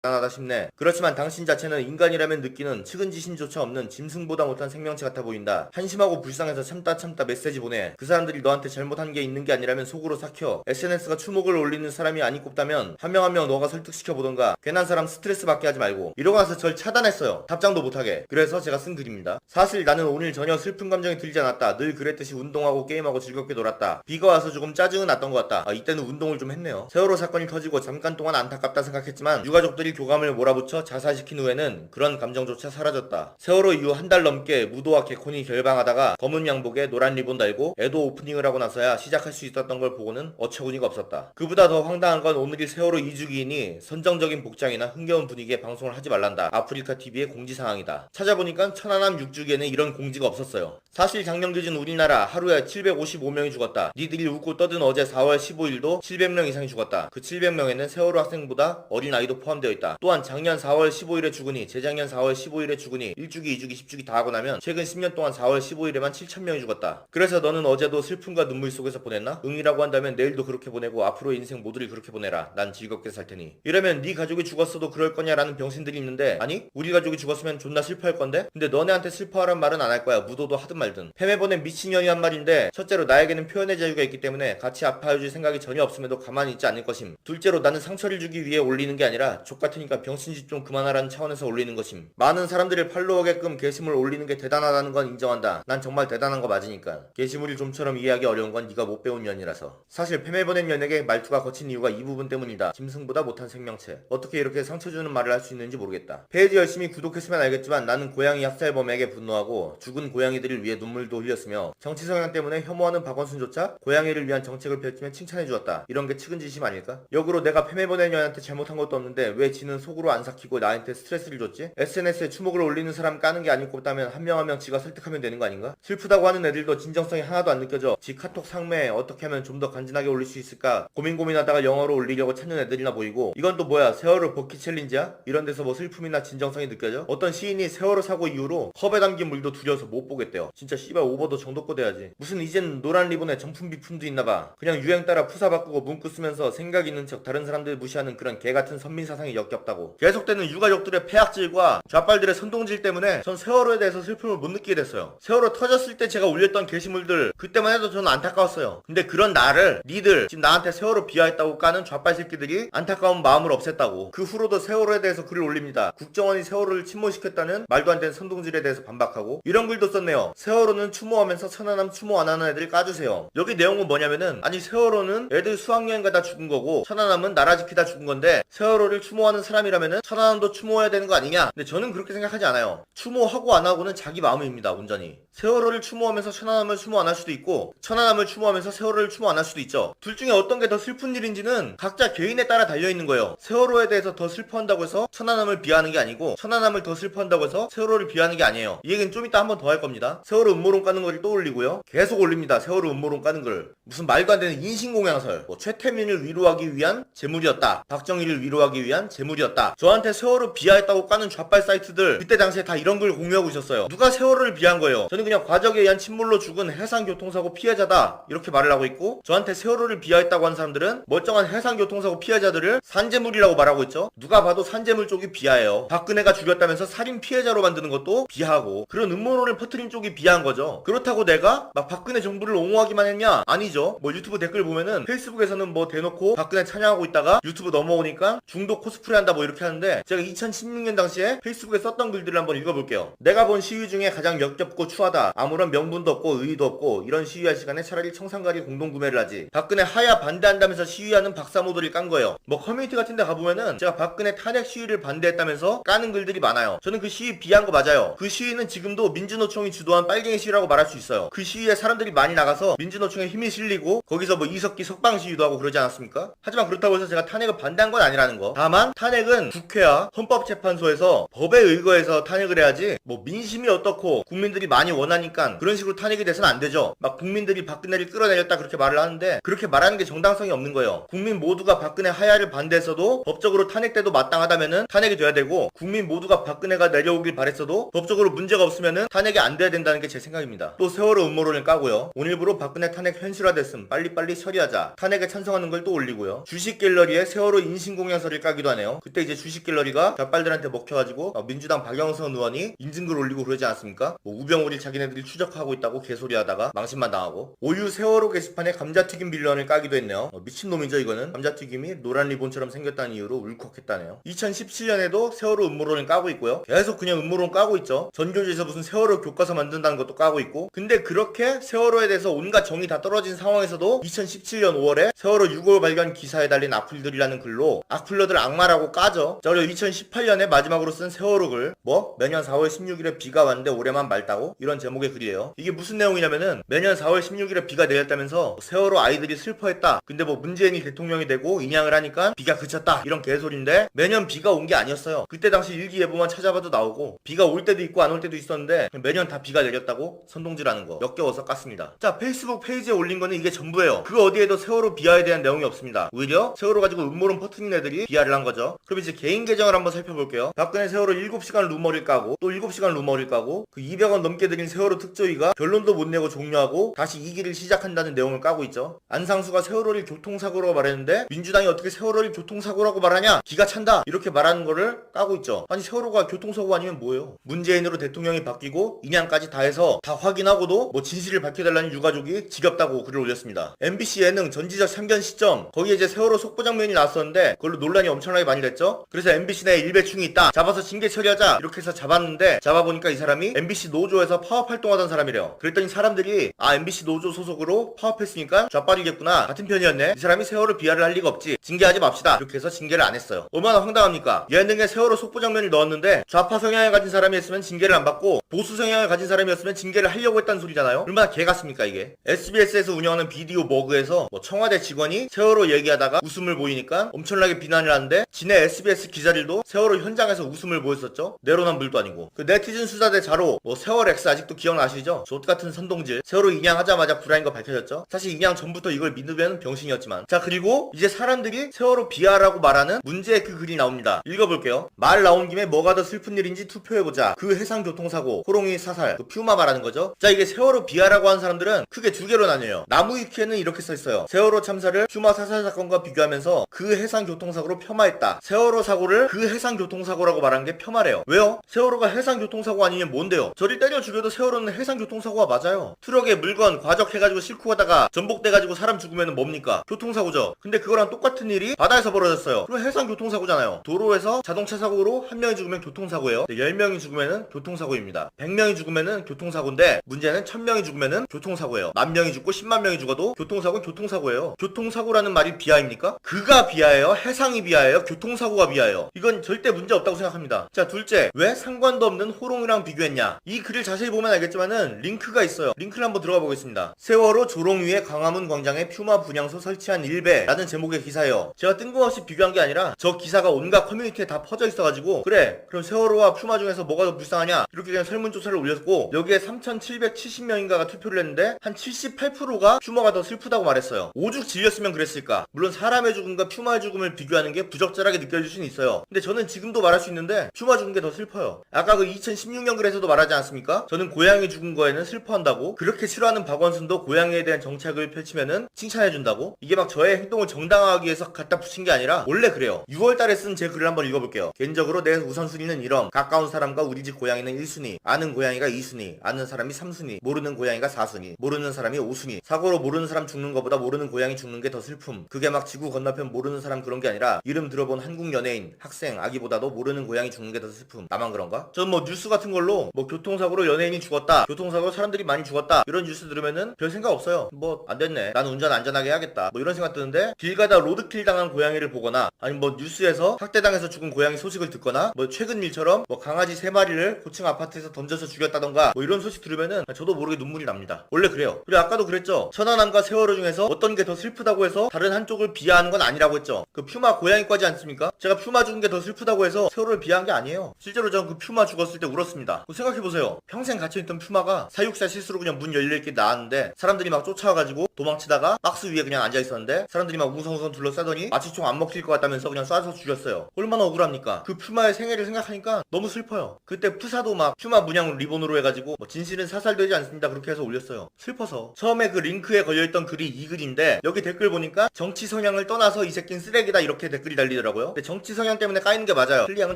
대단하다 싶네. 그렇지만 당신 자체는 인간이라면 느끼는 측은지심조차 없는 짐승보다 못한 생명체 같아 보인다. 한심하고 불쌍해서 참다 메시지 보내. 그 사람들이 너한테 잘못한 게 있는 게 아니라면 속으로 삭혀. SNS가 추목을 올리는 사람이 아니 꼽다면 한 명 한 명 너가 설득시켜 보던가. 괜한 사람 스트레스 받게 하지 말고. 이러고 나서 절 차단했어요. 답장도 못하게. 그래서 제가 쓴 글입니다. 사실 나는 오늘 전혀 슬픈 감정이 들지 않았다. 늘 그랬듯이 운동하고 게임하고 즐겁게 놀았다. 비가 와서 조금 짜증은 났던 것 같다. 이때는 운동을 좀 했네요. 세월호 사건이 터지고 잠깐 동안 안타깝다 생각했지만 유가족들이 교감을 몰아붙여 자살시킨 후에는 그런 감정조차 사라졌다. 세월호 이후 한 달 넘게 무도와 개콘이 결방하다가 검은 양복에 노란 리본 달고 애도 오프닝을 하고 나서야 시작할 수 있었던 걸 보고는 어처구니가 없었다. 그보다 더 황당한 건 오늘이 세월호 2주기이니 선정적인 복장이나 흥겨운 분위기에 방송을 하지 말란다. 아프리카TV의 공지사항이다. 찾아보니까 천안함 6주기에는 이런 공지가 없었어요. 사실 작년 기준 우리나라 하루에 755명이 죽었다. 니들이 웃고 떠든 어제 4월 15일도 700명 이상이 죽었다. 그 700명에는 세월호 학생보다 어린 아이도 포함되어 있다. 있다. 또한 작년 4월 15일에 죽으니 재작년 4월 15일에 죽으니 1주기 2주기 10주기 다 하고 나면 최근 10년 동안 4월 15일에만 7,000명이 죽었다. 그래서 너는 어제도 슬픔과 눈물 속에서 보냈나? 응이라고 한다면 내일도 그렇게 보내고 앞으로 인생 모두를 그렇게 보내라. 난 즐겁게 살 테니. 이러면 네 가족이 죽었어도 그럴 거냐라는 병신들이 있는데 아니 우리 가족이 죽었으면 존나 슬퍼할 건데? 근데 너네한테 슬퍼하란 말은 안 할 거야. 무도도 하든 말든. 팸에 보낸 미친년이 한 말인데 첫째로 나에게는 표현의 자유가 있기 때문에 같이 아파해줄 생각이 전혀 없음에도 가만히 있지 않을 것임. 둘째로 나는 상처를 주기 위해 올리는 게 아니라 족같으니까 병신짓 좀 그만하라는 차원에서 올리는 것임. 많은 사람들을 팔로우하게끔 게시물 올리는 게 대단하다는 건 인정한다. 난 정말 대단한 거 맞으니까. 게시물이 좀처럼 이해하기 어려운 건 네가 못 배운 년이라서. 사실 팸에 보낸 년에게 말투가 거친 이유가 이 부분 때문이다. 짐승보다 못한 생명체. 어떻게 이렇게 상처 주는 말을 할 수 있는지 모르겠다. 페이지 열심히 구독했으면 알겠지만 나는 고양이 학살범에게 분노하고 죽은 고양이들을 위해 눈물도 흘렸으며 정치 성향 때문에 혐오하는 박원순조차 고양이를 위한 정책을 펼치며 칭찬해주었다. 이런 게 측은지심 아닐까? 역으로 내가 팸에 보낸 년한테 잘못한 것도 없는데 왜 지는 속으로 안 삭히고 나한테 스트레스를 줬지? SNS에 추목을 올리는 사람 까는 게 아닐 것 같다면 한 명 한 명 지가 설득하면 되는 거 아닌가? 슬프다고 하는 애들도 진정성이 하나도 안 느껴져. 지 카톡 상매에 어떻게 하면 좀 더 간지나게 올릴 수 있을까 고민하다가 영어로 올리려고 찾는 애들이나 보이고 이건 또 뭐야 세월호 복귀 챌린지야? 이런 데서 뭐 슬픔이나 진정성이 느껴져? 어떤 시인이 세월호 사고 이후로 컵에 담긴 물도 두려워서 못 보겠대요. 진짜 씨발 오버도 정도껏 돼야지. 무슨 이젠 노란 리본에 정품 비품도 있나봐. 그냥 유행 따라 푸사 바꾸고 문구 쓰면서 생각 있는 척 다른 사람들 무시하는 그런 개같은 선민사상이 역겹다고. 계속되는 유가족들의 폐악질과 좌빨들의 선동질 때문에 전 세월호에 대해서 슬픔을 못 느끼게 됐어요. 세월호 터졌을 때 제가 올렸던 게시물들 그때만 해도 저는 안타까웠어요. 근데 그런 나를 니들 지금 나한테 세월호 비하했다고 까는 좌빨 새끼들이 안타까운 마음을 없앴다고. 그 후로도 세월호에 대해서 글을 올립니다. 국정원이 세월호를 침몰시켰다는 말도 안 되는 선동질에 대해서 반박하고 이런 글도 썼네요. 세월호는 추모하면서 천안함 추모 안 하는 애들 까주세요. 여기 내용은 뭐냐면은 아니 세월호는 애들 수학여행 가다 죽은 거고 천안함은 나라 지키다 죽은 건데 세월호를 추모하는 사람이라면은 천안함도 추모해야 되는 거 아니냐? 근데 저는 그렇게 생각하지 않아요. 추모하고 안 하고는 자기 마음입니다. 온전히. 세월호를 추모하면서 천안함을 추모 안 할 수도 있고 천안함을 추모하면서 세월호를 추모 안 할 수도 있죠. 둘 중에 어떤 게 더 슬픈 일인지는 각자 개인에 따라 달려있는 거예요. 세월호에 대해서 더 슬퍼한다고 해서 천안함을 비하하는 게 아니고 천안함을 더 슬퍼한다고 해서 세월호를 비하하는 게 아니에요. 이 얘기는 좀 이따 한번 더 할 겁니다. 세월호 음모론 까는 걸 또 올리고요. 계속 올립니다. 세월호 음모론 까는 걸. 무슨 말도 안 되는 인신공양설. 뭐 최태민을 위로하기 위한 재물이었다. 박정희를 위로하기 위한 재물이었다. 저한테 세월호 비하했다고 까는 좌빨 사이트들 그때 당시에 다 이런 걸 공유하고 있었어요. 누가 세월호를 비하한 거예요? 저는 그냥 과적에 의한 침몰로 죽은 해상교통사고 피해자다 이렇게 말을 하고 있고 저한테 세월호를 비하했다고 하는 사람들은 멀쩡한 해상교통사고 피해자들을 산재물이라고 말하고 있죠. 누가 봐도 산재물 쪽이 비하해요. 박근혜가 죽였다면서 살인 피해자로 만드는 것도 비하하고 그런 음모론을 퍼뜨린 쪽이 비하한 거죠. 그렇다고 내가 막 박근혜 정부를 옹호하기만 했냐? 아니죠. 뭐 유튜브 댓글 보면은 페이스북에서는 뭐 대놓고 박근혜 찬양하고 있다가 유튜브 넘어오니까 중독 코스프레 한다 뭐 이렇게 하는데 제가 2016년 당시에 페이스북에 썼던 글들을 한번 읽어볼게요. 내가 본 시위 중에 가장 역겹고 추하다. 아무런 명분도 없고 의의도 없고 이런 시위할 시간에 차라리 청산가리 공동구매를 하지. 박근혜 하야 반대한다면서 시위하는 박사모들이 깐 거예요. 뭐 커뮤니티 같은 데 가보면은 제가 박근혜 탄핵 시위를 반대했다면서 까는 글들이 많아요. 저는 그 시위 비한 거 맞아요. 그 시위는 지금도 민주노총이 주도한 빨갱이 시위라고 말할 수 있어요. 그 시위에 사람들이 많이 나가서 민주노총에 힘이 실리고 거기서 뭐 이석기 석방 시위도 하고 그러지 않았습니까? 하지만 그렇다고 해서 제가 탄핵을 반대한 건 아니라는 거. 다만 탄핵은 국회와 헌법재판소에서 법에 의거해서 탄핵을 해야지 뭐 민심이 어떻고 국민들이 많이 원하니까 그런 식으로 탄핵이 돼서는 안 되죠. 막 국민들이 박근혜를 끌어내렸다 그렇게 말을 하는데 그렇게 말하는 게 정당성이 없는 거예요. 국민 모두가 박근혜 하야를 반대했어도 법적으로 탄핵돼도 마땅하다면은 탄핵이 돼야 되고 국민 모두가 박근혜가 내려오길 바랬어도 법적으로 문제가 없으면은 탄핵이 안 돼야 된다는 게 제 생각입니다. 또 세월호 음모론을 까고요. 오늘부로 박근혜 탄핵 현실화됐음. 빨리빨리 처리하자. 탄핵에 찬성하는 걸 또 올리고요. 주식 갤러리에 세월호 인신공양설을 까기도 하네요. 그때 이제 주식 갤러리가 좌빨들한테 먹혀가지고 민주당 박영선 의원이 인증글 올리고 그러지 않았습니까? 뭐 우병우를 자기네들이 추적하고 있다고 개소리하다가 망신만 당하고 오유 세월호 게시판에 감자튀김 빌런을 까기도 했네요. 미친놈이죠 이거는. 감자튀김이 노란 리본처럼 생겼다는 이유로 울컥했다네요. 2017년에도 세월호 음모론을 까고 있고요. 계속 그냥 음모론 까고 있죠. 전교조에서 무슨 세월호 교과서 만든다는 것도 까고 있고 근데 그렇게 세월호에 대해서 온갖 정이 다 떨어진 상황에서도 2017년 5월에 세월호 6월 발견 기사에 달린 악플들이라는 글로 악플러들 악마라고 까죠. 자 그리고 2018년에 마지막으로 쓴 세월호 글 뭐? 매년 4월 16일에 비가 왔는데 올해만 맑다고? 이런 제목의 글이에요. 이게 무슨 내용이냐면은 매년 4월 16일에 비가 내렸다면서 세월호 아이들이 슬퍼했다. 근데 뭐 문재인이 대통령이 되고 인양을 하니까 비가 그쳤다. 이런 개소리인데 매년 비가 온 게 아니었어요. 그때 당시 일기예보만 찾아봐도 나오고 비가 올 때도 있고 안 올 때도 있었는데 매년 다 비가 내렸다고 선동질하는 거 역겨워서 깠습니다. 자 페이스북 페이지에 올린 거는 이게 전부예요. 그 어디에도 세월호 비하에 대한 내용이 없습니다. 오히려 세월호 가지고 음모론 퍼뜨린 애들이 비하를 한 거죠. 있어요. 그럼 이제 개인 계정을 한번 살펴볼게요. 박근혜 세월호 7시간 루머를 까고 또 7시간 루머를 까고 그 200원 넘게 들인 세월호 특조위가 결론도 못 내고 종료하고 다시 2기를 시작한다는 내용을 까고 있죠. 안상수가 세월호를 교통사고라고 말했는데 민주당이 어떻게 세월호를 교통사고라고 말하냐, 기가 찬다, 이렇게 말하는 거를 까고 있죠. 아니 세월호가 교통사고 아니면 뭐예요? 문재인으로 대통령이 바뀌고 인양까지 다 해서 다 확인하고도 뭐 진실을 밝혀달라는 유가족이 지겹다고 글을 올렸습니다. MBC 예능 전지적 참견 시점, 거기에 이제 세월호 속보 장면이 나왔었는데 그걸로 논란이 엄청나게 많이 됐죠. 그래서 MBC 내에 일배충이 있다, 잡아서 징계 처리하자, 이렇게 해서 잡았는데 잡아보니까 이 사람이 MBC 노조에서 파업 활동하던 사람이래요. 그랬더니 사람들이 MBC 노조 소속으로 파업했으니까 좌빨이겠구나, 같은 편이었네, 이 사람이 세월호 비하를 할 리가 없지, 징계하지 맙시다, 이렇게 해서 징계를 안 했어요. 얼마나 황당합니까? 예능에 세월호 속보 장면을 넣었는데 좌파 성향을 가진 사람이 했으면 징계를 안 받고 보수 성향을 가진 사람이었으면 징계를 하려고 했다는 소리잖아요. 얼마나 개 같습니까 이게. SBS에서 운영하는 비디오 머그에서 뭐 청와대 직원이 세월호 얘기하다가 웃음을 보이니까 엄청나게 비난을 하는데 지네 SBS 기자들도 세월호 현장에서 웃음을 보였었죠. 내로남불도 아니고. 그 네티즌 수사대 자로 뭐 세월X 아직도 기억나시죠? 족같은 선동질. 세월호 인양하자마자 불화인 거 밝혀졌죠. 사실 인양 전부터 이걸 믿으면 병신이었지만. 자, 그리고 이제 사람들이 세월호 비하라고 말하는 문제의 그 글이 나옵니다. 읽어볼게요. 말 나온 김에 뭐가 더 슬픈 일인지 투표해보자. 그 해상교통사고, 호롱이 사살, 그 퓨마 말하는 거죠. 자, 이게 세월호 비하라고 하는 사람들은 크게 두 개로 나뉘어요. 나무위키에는 이렇게 써있어요. 세월호 참사를 퓨마 사살 사건과 비교하면서 그 해상교통사고로 폄하했다. 세월호 사고를 그 해상교통사고라고 말하는 게 폄하래요. 왜요? 세월호가 해상교통사고 아니면 뭔데요? 저리 때려 죽여도 세월호는 해상교통사고가 맞아요. 트럭에 물건 과적해가지고 싣고 가다가 전복돼가지고 사람 죽으면 뭡니까? 교통사고죠. 근데 그거랑 똑같은 일이 바다에서 벌어졌어요. 그럼 해상교통사고잖아요. 도로에서 자동차 사고로 한 명이 죽으면 교통사고예요. 10명이 죽으면 교통사고입니다. 100명이 죽으면 교통사고인데 문제는 1000명이 죽으면 교통사고예요. 10,000명이 죽고 10만 명이 죽어도 교통사고는 교통사고예요. 교통사고라는 말이 비하입니까? 그가 비하예요? 해상이 비하예요? 교통사고가 비하예요? 이건 절대 문제 없다고 생각합니다. 자, 둘째, 왜 상관도 없는 호롱이랑 비교했냐? 이 글을 자세히 보면 알겠지만은 링크가 있어요. 링크를 한번 들어가 보겠습니다. 세월호 조롱 위에 광화문 광장에 퓨마 분향소 설치한 일배라는 제목의 기사예요. 제가 뜬금없이 비교한 게 아니라 저 기사가 온갖 커뮤니티에 다 퍼져 있어가지고 그래, 그럼 세월호와 퓨마 중에서 뭐가 더 불쌍하냐, 이렇게 그냥 설문조사를 올렸고 여기에 3,770명인가가 투표를 했는데 한 78%가 퓨마가 더 슬프다고 말했어요. 오죽 질렸으면 그랬을까. 물론 사람의 죽음과 퓨마의 죽음을 비교하는 게 부적절하게 느껴질 수는 있어요. 근데 저는 지금도 말할 수 있는데 퓨마 죽은 게 더 슬퍼요. 아까 그 2016년 글에서도 말하지 않습니까? 저는 고양이 죽은 거에는 슬퍼한다고. 그렇게 싫어하는 박원순도 고양이에 대한 정책을 펼치면은 칭찬해준다고. 이게 막 저의 행동을 정당화하기 위해서 갖다 붙인 게 아니라 원래 그래요. 6월달에 쓴 제 글을 한번 읽어볼게요. 개인적으로 내 우선순위는 이럼: 가까운 사람과 우리 집 고양이는 1순위, 아는 고양이가 2순위, 아는 사람이 3순위, 모르는 고양이가 4순위, 모르는 사람이 5순위. 사고로 모르는 사람 죽는 것보다 모르는 고양이 죽는 게 더 슬픔. 그게 막 지구 건너편 모르는 사람 그런 게 아니라 이름 들어본 한국 연예인, 학생, 아기보다도 모르는 고양이 죽는 게 더 슬픔. 나만 그런가? 전 뭐 뉴스 같은 걸로 뭐 교통사고로 연예인이 죽었다, 교통사고로 사람들이 많이 죽었다, 이런 뉴스 들으면은 별 생각 없어요. 뭐 안됐네, 나는 운전 안전하게 해야겠다, 뭐 이런 생각 드는데 길 가다 로드킬 당한 고양이를 보거나 아니면 뭐 뉴스에서 학대당해서 죽은 고양이 소식을 듣거나 뭐 최근 일처럼 뭐 강아지 3마리를 고층 아파트에서 던져서 죽였다던가 뭐 이런 소식 들으면은 저도 모르게 눈물이 납니다. 원래 그래요. 그리고 아까도 그랬죠. 천안함과 세월호 중에서 어떤 게 더 슬프다고 해서 다른 한쪽을 비하하는 건 아니라고 했죠. 그 퓨마 고양이과지 않습니까? 제가 퓨마 죽은 게 더 슬프다고 해서 세월호를 비하한 게 아니에요. 실제로 전 그 퓨마 죽었을 때 울었습니다. 생각해보세요. 평생 갇혀있던 퓨마가 사육사 실수로 그냥 문 열려있게 나왔는데 사람들이 막 쫓아와가지고 도망치다가 박스 위에 그냥 앉아있었는데 사람들이 막 웅성웅성 둘러싸더니 마치 총 안 먹힐 것 같다면서 그냥 쏴서 죽였어요. 얼마나 억울합니까? 그 퓨마의 생애를 생각하니까 너무 슬퍼요. 그때 푸사도 막 퓨마 문양 리본으로 해가지고 뭐 진실은 사살되지 않습니다, 그렇게 해서 올렸어요. 슬퍼서. 처음에 그 링크에 걸려있던 글이 이 글인데 여기 댓글 보니까 정치 성향을 떠나서 이 새끼는 쓰레기다, 이렇게 댓글이 달리더라고요. 근데 정치 성향 때문에 까이는 게 맞아요. 클리앙은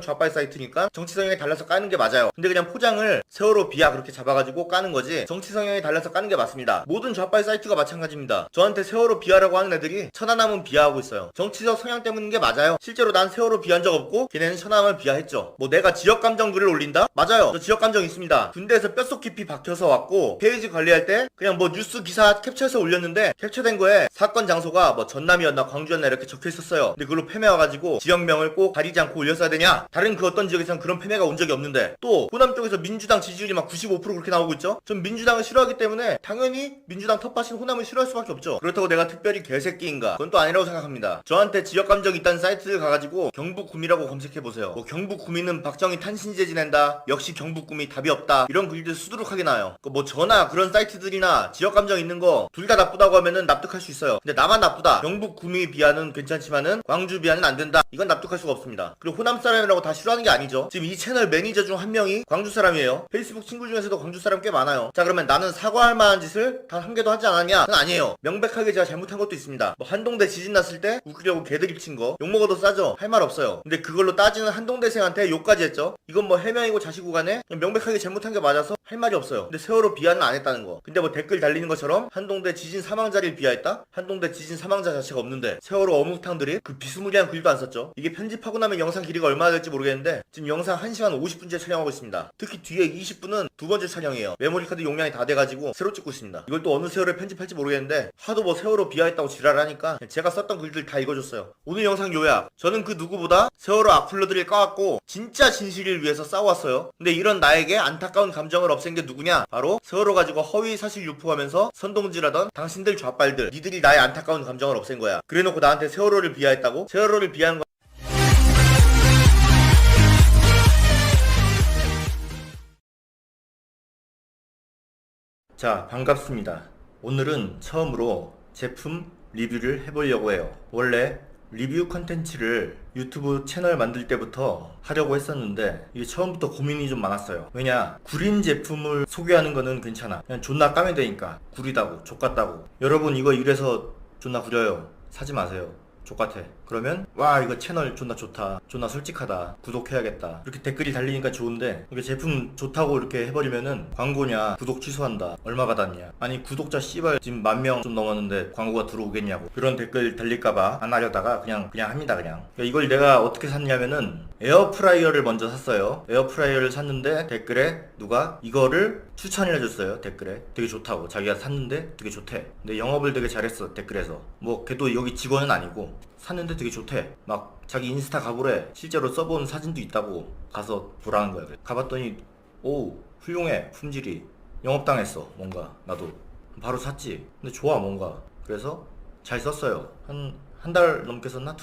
좌빨 사이트니까 정치 성향이 달라서 까는 게 맞아요. 근데 그냥 포장을 세월호 비하 그렇게 잡아가지고 까는 거지 정치 성향이 달라서 까는 게 맞습니다. 모든 좌빨 사이트가 마찬가지입니다. 저한테 세월호 비하라고 하는 애들이 천안함은 비하하고 있어요. 정치적 성향 때문인 게 맞아요. 실제로 난 세월호 비한 적 없고 걔네는 천안함을 비하했죠. 뭐 내가 지역감정 글을 올린다? 맞아요. 저 지역감정 있습니다. 군대에서 뼛속 깊이 박혀서 왔고 페이지 관리할 때 그냥 뭐 뉴스 기사 캡처해서 올렸는데 캡처된 거에 사건 장소가 뭐 전남이었나 광주였나 이렇게 적혀 있었어요. 근데 그걸로 패매 와가지고 지역명을 꼭 가리지 않고 올렸어야 되냐? 다른 그 어떤 지역에서는 그런 패매가 온 적이 없는데 또 호남 쪽에서 민주당 지지율이 막 95% 그렇게 나오고 있죠. 전 민주당을 싫어하기 때문에 당연히 민주당 텃밭인 호남을 싫어할 수밖에 없죠. 그렇다고 내가 특별히 개새끼인가? 그건 또 아니라고 생각합니다. 저한테 지역감정이 있다는 사이트를 가가지고 경북구미라고 검색해보세요. 뭐 경북구미는 박정희 탄신제 지낸다, 역시 경북구미 답이 없다, 이런 글들 수두룩하게 나와요. 뭐 저나 그런 사이트들이나 지역감정 있는 거 둘 다 나쁘다고 하면은 납득할 수 있어요. 근데 나만 나쁘다, 경북구미 비하는 괜찮지만은 광주 비하는 안 된다, 이건 납득할 수가 없습니다. 그리고 호남 사람이라고 다 싫어하는 게 아니죠. 지금 이 채널 매니저 중 한 명이 광주 사람이에요. 페이스북 친구 중에서도 광주 사람 꽤 많아요. 자, 그러면 나는 사과할 만한 짓을 단 한 개도 하지 않았냐? 그건 아니에요. 명백하게 제가 잘못한 것도 있습니다. 뭐 한동대 지진 났을 때 웃기려고 개드립 친 거 욕먹어도 싸죠? 할 말 없어요. 근데 그걸로 따지는 한동대생한테 욕까지 했죠? 이건 뭐 해명이고 자시고 간에 명백하게 잘못한 게 맞아서 할 말이 없어요. 근데 세월호 비하는 안 했다는 거. 근데 뭐 댓글 달리는 것처럼 한동대 지진 사망자를 비하했다? 한동대 지진 사망자 자체가 없는데 세월호 어묵탕들이 그 비스무리한 글도 안 썼죠. 이게 편집하고 나면 영상 길이가 얼마나 될지 모르겠는데 지금 영상 1시간 50분째 촬영하고 있습니다. 특히 뒤에 20분은 두 번째 촬영이에요. 메모리카드 용량이 다 돼가지고 새로 찍고 있습니다. 이걸 또 어느 세월에 편집할지 모르겠는데 하도 뭐 세월호 비하했다고 지랄하니까 제가 썼던 글들 다 읽어줬어요. 오늘 영상 요약. 저는 그 누구보다 세월호 악플러들을 까왔고 진짜 진실을 위해서 싸워왔어요. 근데 이런 나에게 안타까운 감정을 없앤 게 누구냐? 바로 세월호 가지고 허위 사실 유포하면서 선동질하던 당신들 좌빨들. 니들이 나의 안타까운 감정을 없앤 거야. 그래놓고 나한테 세월호를 비하했다고? 세월호를 비하한 거 자, 반갑습니다. 오늘은 처음으로 제품 리뷰를 해보려고 해요. 원래 리뷰 컨텐츠를 유튜브 채널 만들 때부터 하려고 했었는데 이게 처음부터 고민이 좀 많았어요. 왜냐, 구린 제품을 소개하는 거는 괜찮아. 그냥 존나 까면 되니까. 구리다고, 족같다고. 여러분 이거 이래서 존나 구려요. 사지 마세요. 족같아. 그러면 와 이거 채널 존나 좋다, 존나 솔직하다, 구독해야겠다, 이렇게 댓글이 달리니까 좋은데 이게 제품 좋다고 이렇게 해버리면은 광고냐, 구독 취소한다, 얼마 받았냐, 아니 구독자 씨발 지금 10,000명 좀 넘었는데 광고가 들어오겠냐고, 그런 댓글 달릴까봐 안 하려다가 그냥 합니다. 그러니까 이걸 내가 어떻게 샀냐면은 에어프라이어를 먼저 샀어요. 에어프라이어를 샀는데 댓글에 누가 이거를 추천을 해줬어요. 댓글에 되게 좋다고, 자기가 샀는데 되게 좋대. 근데 영업을 되게 잘했어. 댓글에서 뭐 걔도 여기 직원은 아니고 샀는데 되게 좋대. 막 자기 인스타 가보래. 실제로 써본 사진도 있다고. 가서 보라는 거야. 가봤더니 오 훌륭해, 품질이. 영업당했어. 뭔가 나도 바로 샀지. 근데 좋아 뭔가. 그래서 잘 썼어요. 한 달 넘게 썼나?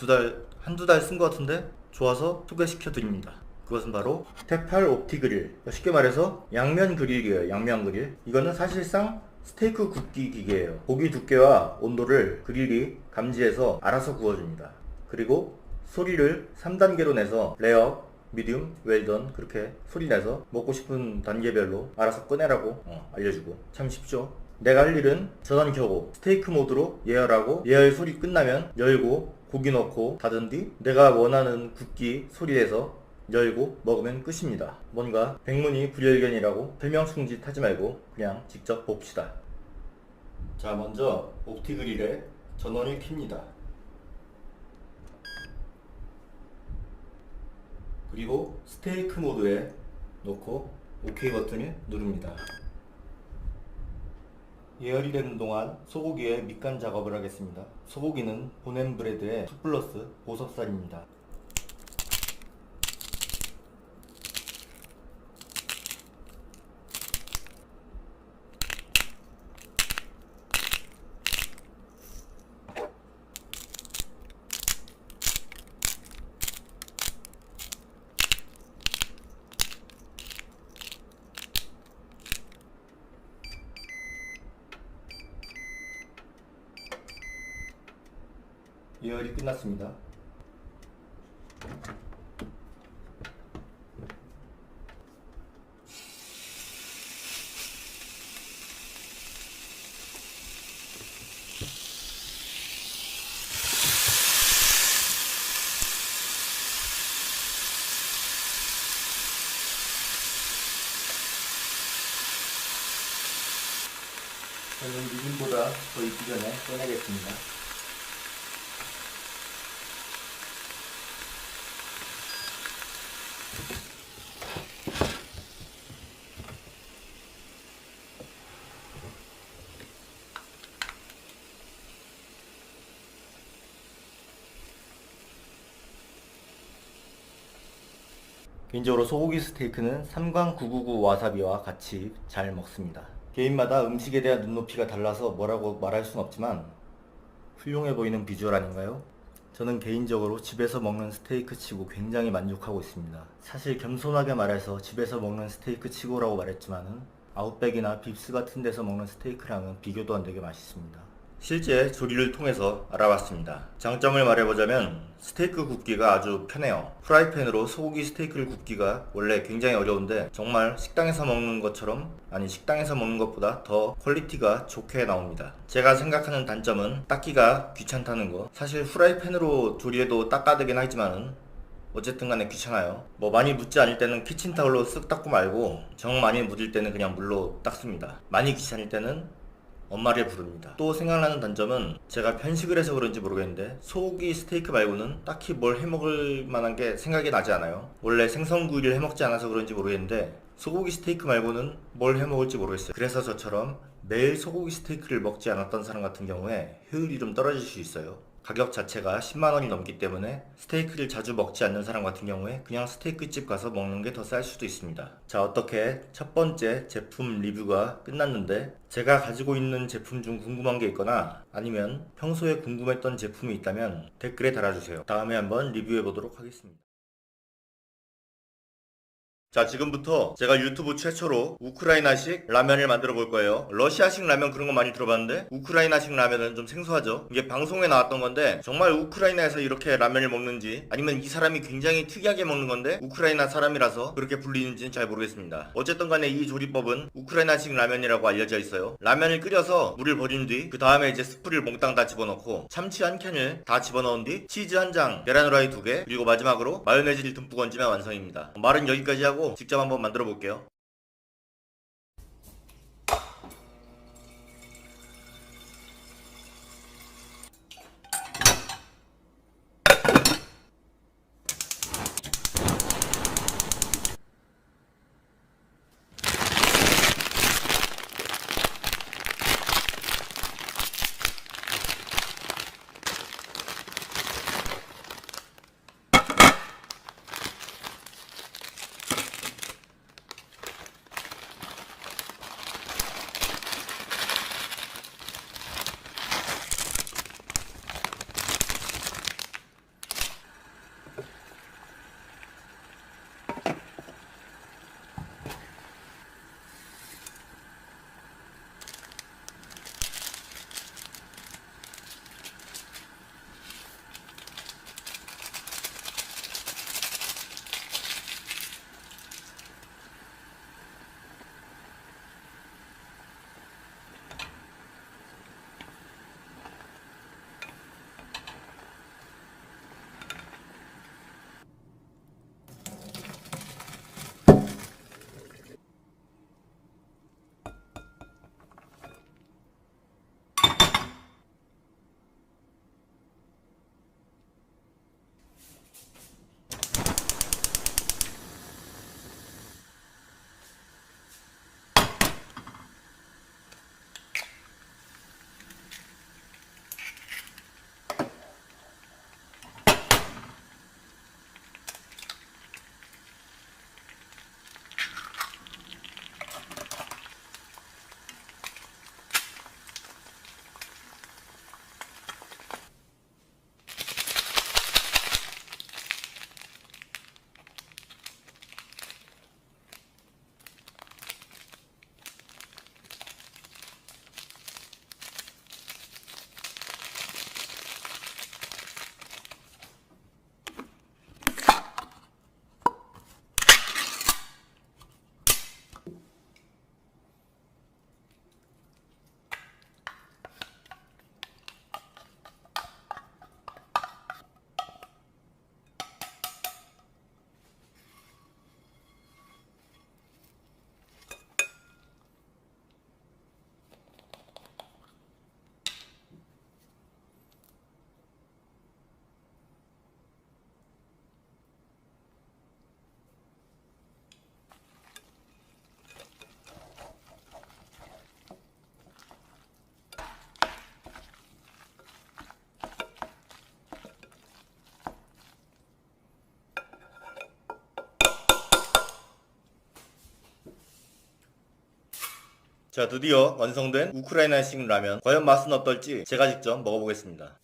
한두 달 쓴 것 같은데 좋아서 소개시켜 드립니다. 그것은 바로 테팔 옵티 그릴. 쉽게 말해서 양면 그릴이에요. 양면 그릴. 이거는 사실상 스테이크 굽기 기계예요. 고기 두께와 온도를 그릴이 감지해서 알아서 구워줍니다. 그리고 소리를 3단계로 내서 레어, 미디움, 웰던 그렇게 소리 내서 먹고 싶은 단계별로 알아서 꺼내라고 알려주고. 참 쉽죠. 내가 할 일은 전원 켜고 스테이크 모드로 예열하고, 예열 소리 끝나면 열고 고기 넣고 닫은 뒤 내가 원하는 굽기 소리 내서 열고 먹으면 끝입니다. 뭔가 백문이 불여일견이라고 설명충짓 하지 말고 그냥 직접 봅시다. 자, 먼저 옵티 그릴에 전원을 켭니다. 그리고 스테이크 모드에 놓고 OK 버튼을 누릅니다. 예열이 되는 동안 소고기의 밑간 작업을 하겠습니다. 소고기는 보냄브레드의 2플러스 보석살입니다. 예열이 끝났습니다. 저는 미진보다 더 익기 전에 꺼내겠습니다. 개인적으로 소고기 스테이크는 삼광 999 와사비와 같이 잘 먹습니다. 개인마다 음식에 대한 눈높이가 달라서 뭐라고 말할 순 없지만 훌륭해 보이는 비주얼 아닌가요? 저는 개인적으로 집에서 먹는 스테이크 치고 굉장히 만족하고 있습니다. 사실 겸손하게 말해서 집에서 먹는 스테이크 치고라고 말했지만은 아웃백이나 빕스 같은 데서 먹는 스테이크랑은 비교도 안 되게 맛있습니다. 실제 조리를 통해서 알아봤습니다. 장점을 말해보자면 스테이크 굽기가 아주 편해요. 프라이팬으로 소고기 스테이크를 굽기가 원래 굉장히 어려운데 정말 식당에서 먹는 것처럼, 아니 식당에서 먹는 것보다 더 퀄리티가 좋게 나옵니다. 제가 생각하는 단점은 닦기가 귀찮다는 거. 사실 프라이팬으로 조리해도 닦아되긴 하지만은 어쨌든 간에 귀찮아요. 뭐 많이 묻지 않을 때는 키친타올로 쓱 닦고 말고, 정 많이 묻을 때는 그냥 물로 닦습니다. 많이 귀찮을 때는 엄마를 부릅니다. 또 생각나는 단점은 제가 편식을 해서 그런지 모르겠는데 소고기 스테이크 말고는 딱히 뭘 해먹을 만한 게 생각이 나지 않아요. 원래 생선구이를 해먹지 않아서 그런지 모르겠는데 소고기 스테이크 말고는 뭘 해먹을지 모르겠어요. 그래서 저처럼 매일 소고기 스테이크를 먹지 않았던 사람 같은 경우에 효율이 좀 떨어질 수 있어요. 가격 자체가 10만원이 넘기 때문에 스테이크를 자주 먹지 않는 사람 같은 경우에 그냥 스테이크집 가서 먹는 게 더 쌀 수도 있습니다. 자, 어떻게 첫 번째 제품 리뷰가 끝났는데 제가 가지고 있는 제품 중 궁금한 게 있거나 아니면 평소에 궁금했던 제품이 있다면 댓글에 달아주세요. 다음에 한번 리뷰해 보도록 하겠습니다. 자, 지금부터 제가 유튜브 최초로 우크라이나식 라면을 만들어 볼 거예요. 러시아식 라면 그런 거 많이 들어봤는데 우크라이나식 라면은 좀 생소하죠. 이게 방송에 나왔던 건데 정말 우크라이나에서 이렇게 라면을 먹는지, 아니면 이 사람이 굉장히 특이하게 먹는 건데 우크라이나 사람이라서 그렇게 불리는지는 잘 모르겠습니다. 어쨌든 간에 이 조리법은 우크라이나식 라면이라고 알려져 있어요. 라면을 끓여서 물을 버린 뒤 그 다음에 이제 스프를 몽땅 다 집어넣고 참치 한 캔을 다 집어넣은 뒤 치즈 한 장, 계란 후라이 2개, 그리고 마지막으로 마요네즈를 듬뿍 얹으면 완성입니다. 말은 여기까지 하고 직접 한번 만들어 볼게요. 자, 드디어 완성된 우크라이나식 라면, 과연 맛은 어떨지 제가 직접 먹어보겠습니다.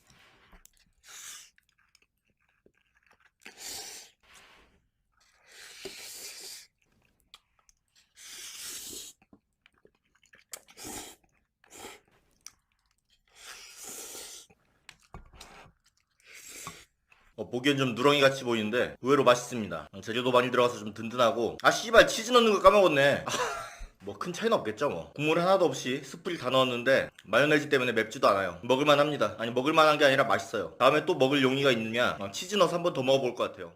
보기엔 좀 누렁이같이 보이는데 의외로 맛있습니다. 재료도 많이 들어가서 좀 든든하고, 아 씨발 치즈 넣는 거 까먹었네. 뭐 큰 차이는 없겠죠 뭐. 국물 하나도 없이 스프를 다 넣었는데 마요네즈 때문에 맵지도 않아요. 먹을만 합니다. 아니 먹을만한 게 아니라 맛있어요. 다음에 또 먹을 용의가 있느냐, 치즈 넣어서 한 번 더 먹어볼 것 같아요.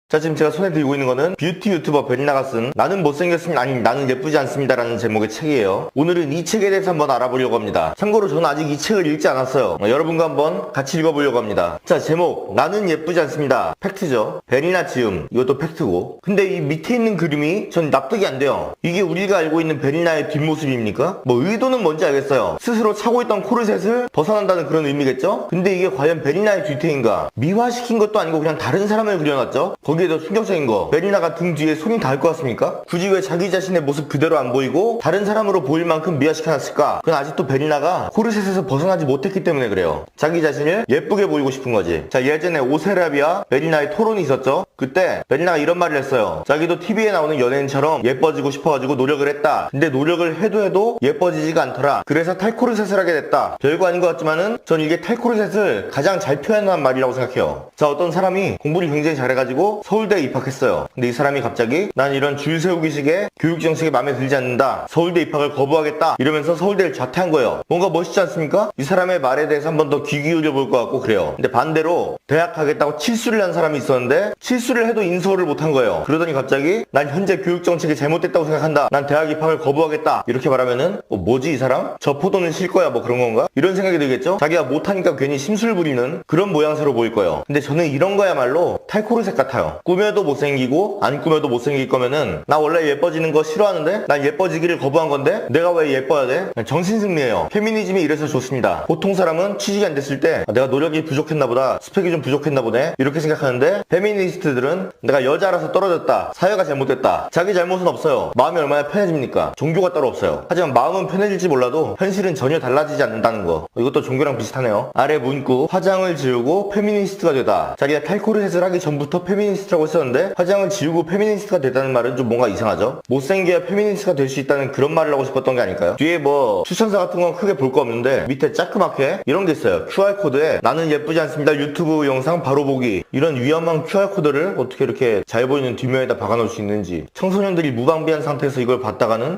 자, 지금 제가 손에 들고 있는 거는 뷰티 유튜버 베리나가 쓴 나는 못생겼습니다, 아니 나는 예쁘지 않습니다 라는 제목의 책이에요. 오늘은 이 책에 대해서 한번 알아보려고 합니다. 참고로 저는 아직 이 책을 읽지 않았어요. 여러분과 한번 같이 읽어보려고 합니다. 자, 제목 나는 예쁘지 않습니다. 팩트죠. 베리나 지음, 이것도 팩트고. 근데 이 밑에 있는 그림이 전 납득이 안 돼요. 이게 우리가 알고 있는 베리나의 뒷모습입니까? 뭐 의도는 뭔지 알겠어요. 스스로 차고 있던 코르셋을 벗어난다는 그런 의미겠죠? 근데 이게 과연 베리나의 뒤태인가? 미화시킨 것도 아니고 그냥 다른 사람을 그려놨죠? 거기에 더 충격적인 거, 베리나가 등 뒤에 손이 닿을 것 같습니까? 굳이 왜 자기 자신의 모습 그대로 안 보이고 다른 사람으로 보일 만큼 미화시켜놨을까? 그건 아직도 베리나가 코르셋에서 벗어나지 못했기 때문에 그래요. 자기 자신을 예쁘게 보이고 싶은 거지. 자, 예전에 오세라비와 베리나의 토론이 있었죠? 그때 베리나가 이런 말을 했어요. 자기도 TV에 나오는 연예인처럼 예뻐지고 싶어가지고 노력을 했다. 근데 노력을 해도 예뻐지지가 않더라. 그래서 탈코르셋을 하게 됐다. 별거 아닌 것 같지만은 전 이게 탈코르셋을 가장 잘 표현한 말이라고 생각해요. 자, 어떤 사람이 공부를 굉장히 잘해가지고 서울대에 입학했어요. 근데 이 사람이 갑자기 난 이런 줄 세우기식의 교육 정책이 마음에 들지 않는다. 서울대 입학을 거부하겠다. 이러면서 서울대를 자퇴한 거예요. 뭔가 멋있지 않습니까? 이 사람의 말에 대해서 한번 더 귀 기울여 볼 것 같고 그래요. 근데 반대로 대학 가겠다고 칠수를 한 사람이 있었는데 칠수를 해도 인서울을 못한 거예요. 그러더니 갑자기 난 현재 교육 정책이 잘못됐다고 생각한다. 난 대학 입학을 거부하겠다. 이렇게 말하면은 뭐지 이 사람? 저 포도는 실 거야 뭐 그런 건가? 이런 생각이 들겠죠? 자기가 못하니까 괜히 심술 부리는 그런 모양새로 보일 거예요. 근데 저는 이런 거야말로 탈코르셋 같아요. 꾸며도 못생기고 안 꾸며도 못생길 거면은 나 원래 예뻐지는 거 싫어하는데 난 예뻐지기를 거부한 건데 내가 왜 예뻐야 돼? 정신승리예요. 페미니즘이 이래서 좋습니다. 보통 사람은 취직이 안 됐을 때 내가 노력이 부족했나 보다, 스펙이 좀 부족했나 보네 이렇게 생각하는데 페미니스트들은 내가 여자라서 떨어졌다, 사회가 잘못됐다. 자기 잘못은 없어요. 마음이 얼마나 편해집니까? 종교가 따로 없어요. 하지만 마음은 편해질지 몰라도 현실은 전혀 달라지지 않는다는 거. 이것도 종교랑 비슷하네요. 아래 문구 화장을 지우고 페미니스트가 되다. 자기가 탈코르셋을 하기 전부터 페미니스트라고 했었는데 화장을 지우고 페미니스트가 됐다는 말은 좀 뭔가 이상하죠? 못생겨야 페미니스트가 될 수 있다는 그런 말을 하고 싶었던 게 아닐까요? 뒤에 뭐 추천사 같은 건 크게 볼 거 없는데 밑에 짜끄맣게 이런 게 있어요. QR코드에 나는 예쁘지 않습니다 유튜브 영상 바로 보기, 이런 위험한 QR코드를 어떻게 이렇게 잘 보이는 뒷면에다 박아놓을 수 있는지. 청소년들이 무방비한 상태에서 이걸 봤다가는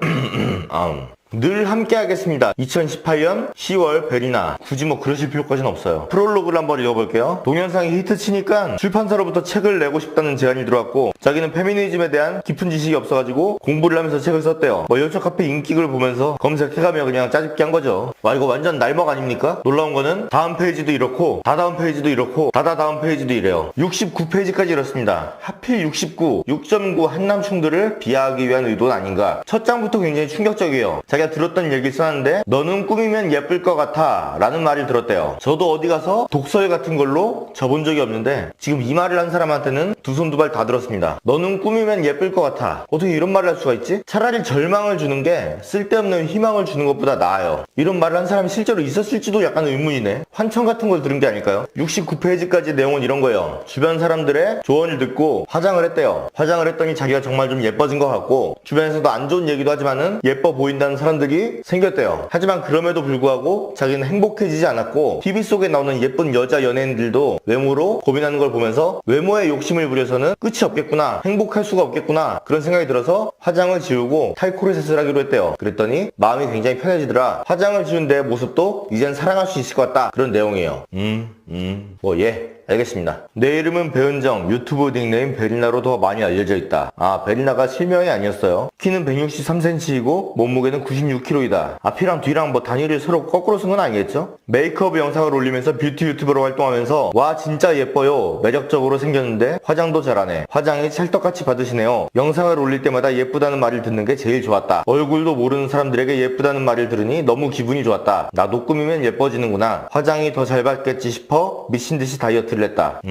늘 함께 하겠습니다. 2018년 10월 베리나. 굳이 뭐 그러실 필요까지는 없어요. 프롤로그를 한번 읽어볼게요. 동영상이 히트치니까 출판사로부터 책을 내고 싶다는 제안이 들어왔고 자기는 페미니즘에 대한 깊은 지식이 없어가지고 공부를 하면서 책을 썼대요. 뭐 여초 카페 인기글 보면서 검색해가며 그냥 짜집기 한 거죠. 와, 이거 완전 날먹 아닙니까? 놀라운 거는 다음 페이지도 이렇고 다다음 페이지도 이렇고 다다다음 페이지도 이래요. 69페이지까지 이렇습니다. 하필 69, 6.9 한남충들을 비하하기 위한 의도는 아닌가. 첫 장부터 굉장히 충격적이에요. 자기가 들었던 얘기를 써놨는데 너는 꾸미면 예쁠 것 같아 라는 말을 들었대요. 저도 어디 가서 독서회 같은 걸로 접은 적이 없는데 지금 이 말을 한 사람한테는 두 손 두 발 다 들었습니다. 너는 꾸미면 예쁠 것 같아. 어떻게 이런 말을 할 수가 있지? 차라리 절망을 주는 게 쓸데없는 희망을 주는 것보다 나아요. 이런 말을 한 사람이 실제로 있었을지도 약간 의문이네. 환청 같은 걸 들은 게 아닐까요? 69페이지까지 내용은 이런 거예요. 주변 사람들의 조언을 듣고 화장을 했대요. 화장을 했더니 자기가 정말 좀 예뻐진 것 같고 주변에서도 안 좋은 얘기도 하지만은 예뻐 보인다는 사람들이 생겼대요. 하지만 그럼에도 불구하고 자기는 행복해지지 않았고 TV 속에 나오는 예쁜 여자 연예인들도 외모로 고민하는 걸 보면서 외모에 욕심을 부려서는 끝이 없겠구나, 행복할 수가 없겠구나 그런 생각이 들어서 화장을 지우고 탈코르셋을 하기로 했대요. 그랬더니 마음이 굉장히 편해지더라. 화장을 지운 내 모습도 이젠 사랑할 수 있을 것 같다 그런 내용이에요. 알겠습니다. 내 이름은 배은정, 유튜브 닉네임 베리나로 더 많이 알려져 있다. 아, 베리나가 실명이 아니었어요. 키는 163cm이고 몸무게는 96kg이다. 앞이랑 뒤랑 뭐 단위를 서로 거꾸로 쓴 건 아니겠죠? 메이크업 영상을 올리면서 뷰티 유튜버로 활동하면서 와 진짜 예뻐요, 매력적으로 생겼는데 화장도 잘하네, 화장이 찰떡같이 받으시네요, 영상을 올릴 때마다 예쁘다는 말을 듣는 게 제일 좋았다, 얼굴도 모르는 사람들에게 예쁘다는 말을 들으니 너무 기분이 좋았다, 나도 꾸미면 예뻐지는구나, 화장이 더 잘 받겠지 싶어 미친듯이 다이어트를 했다.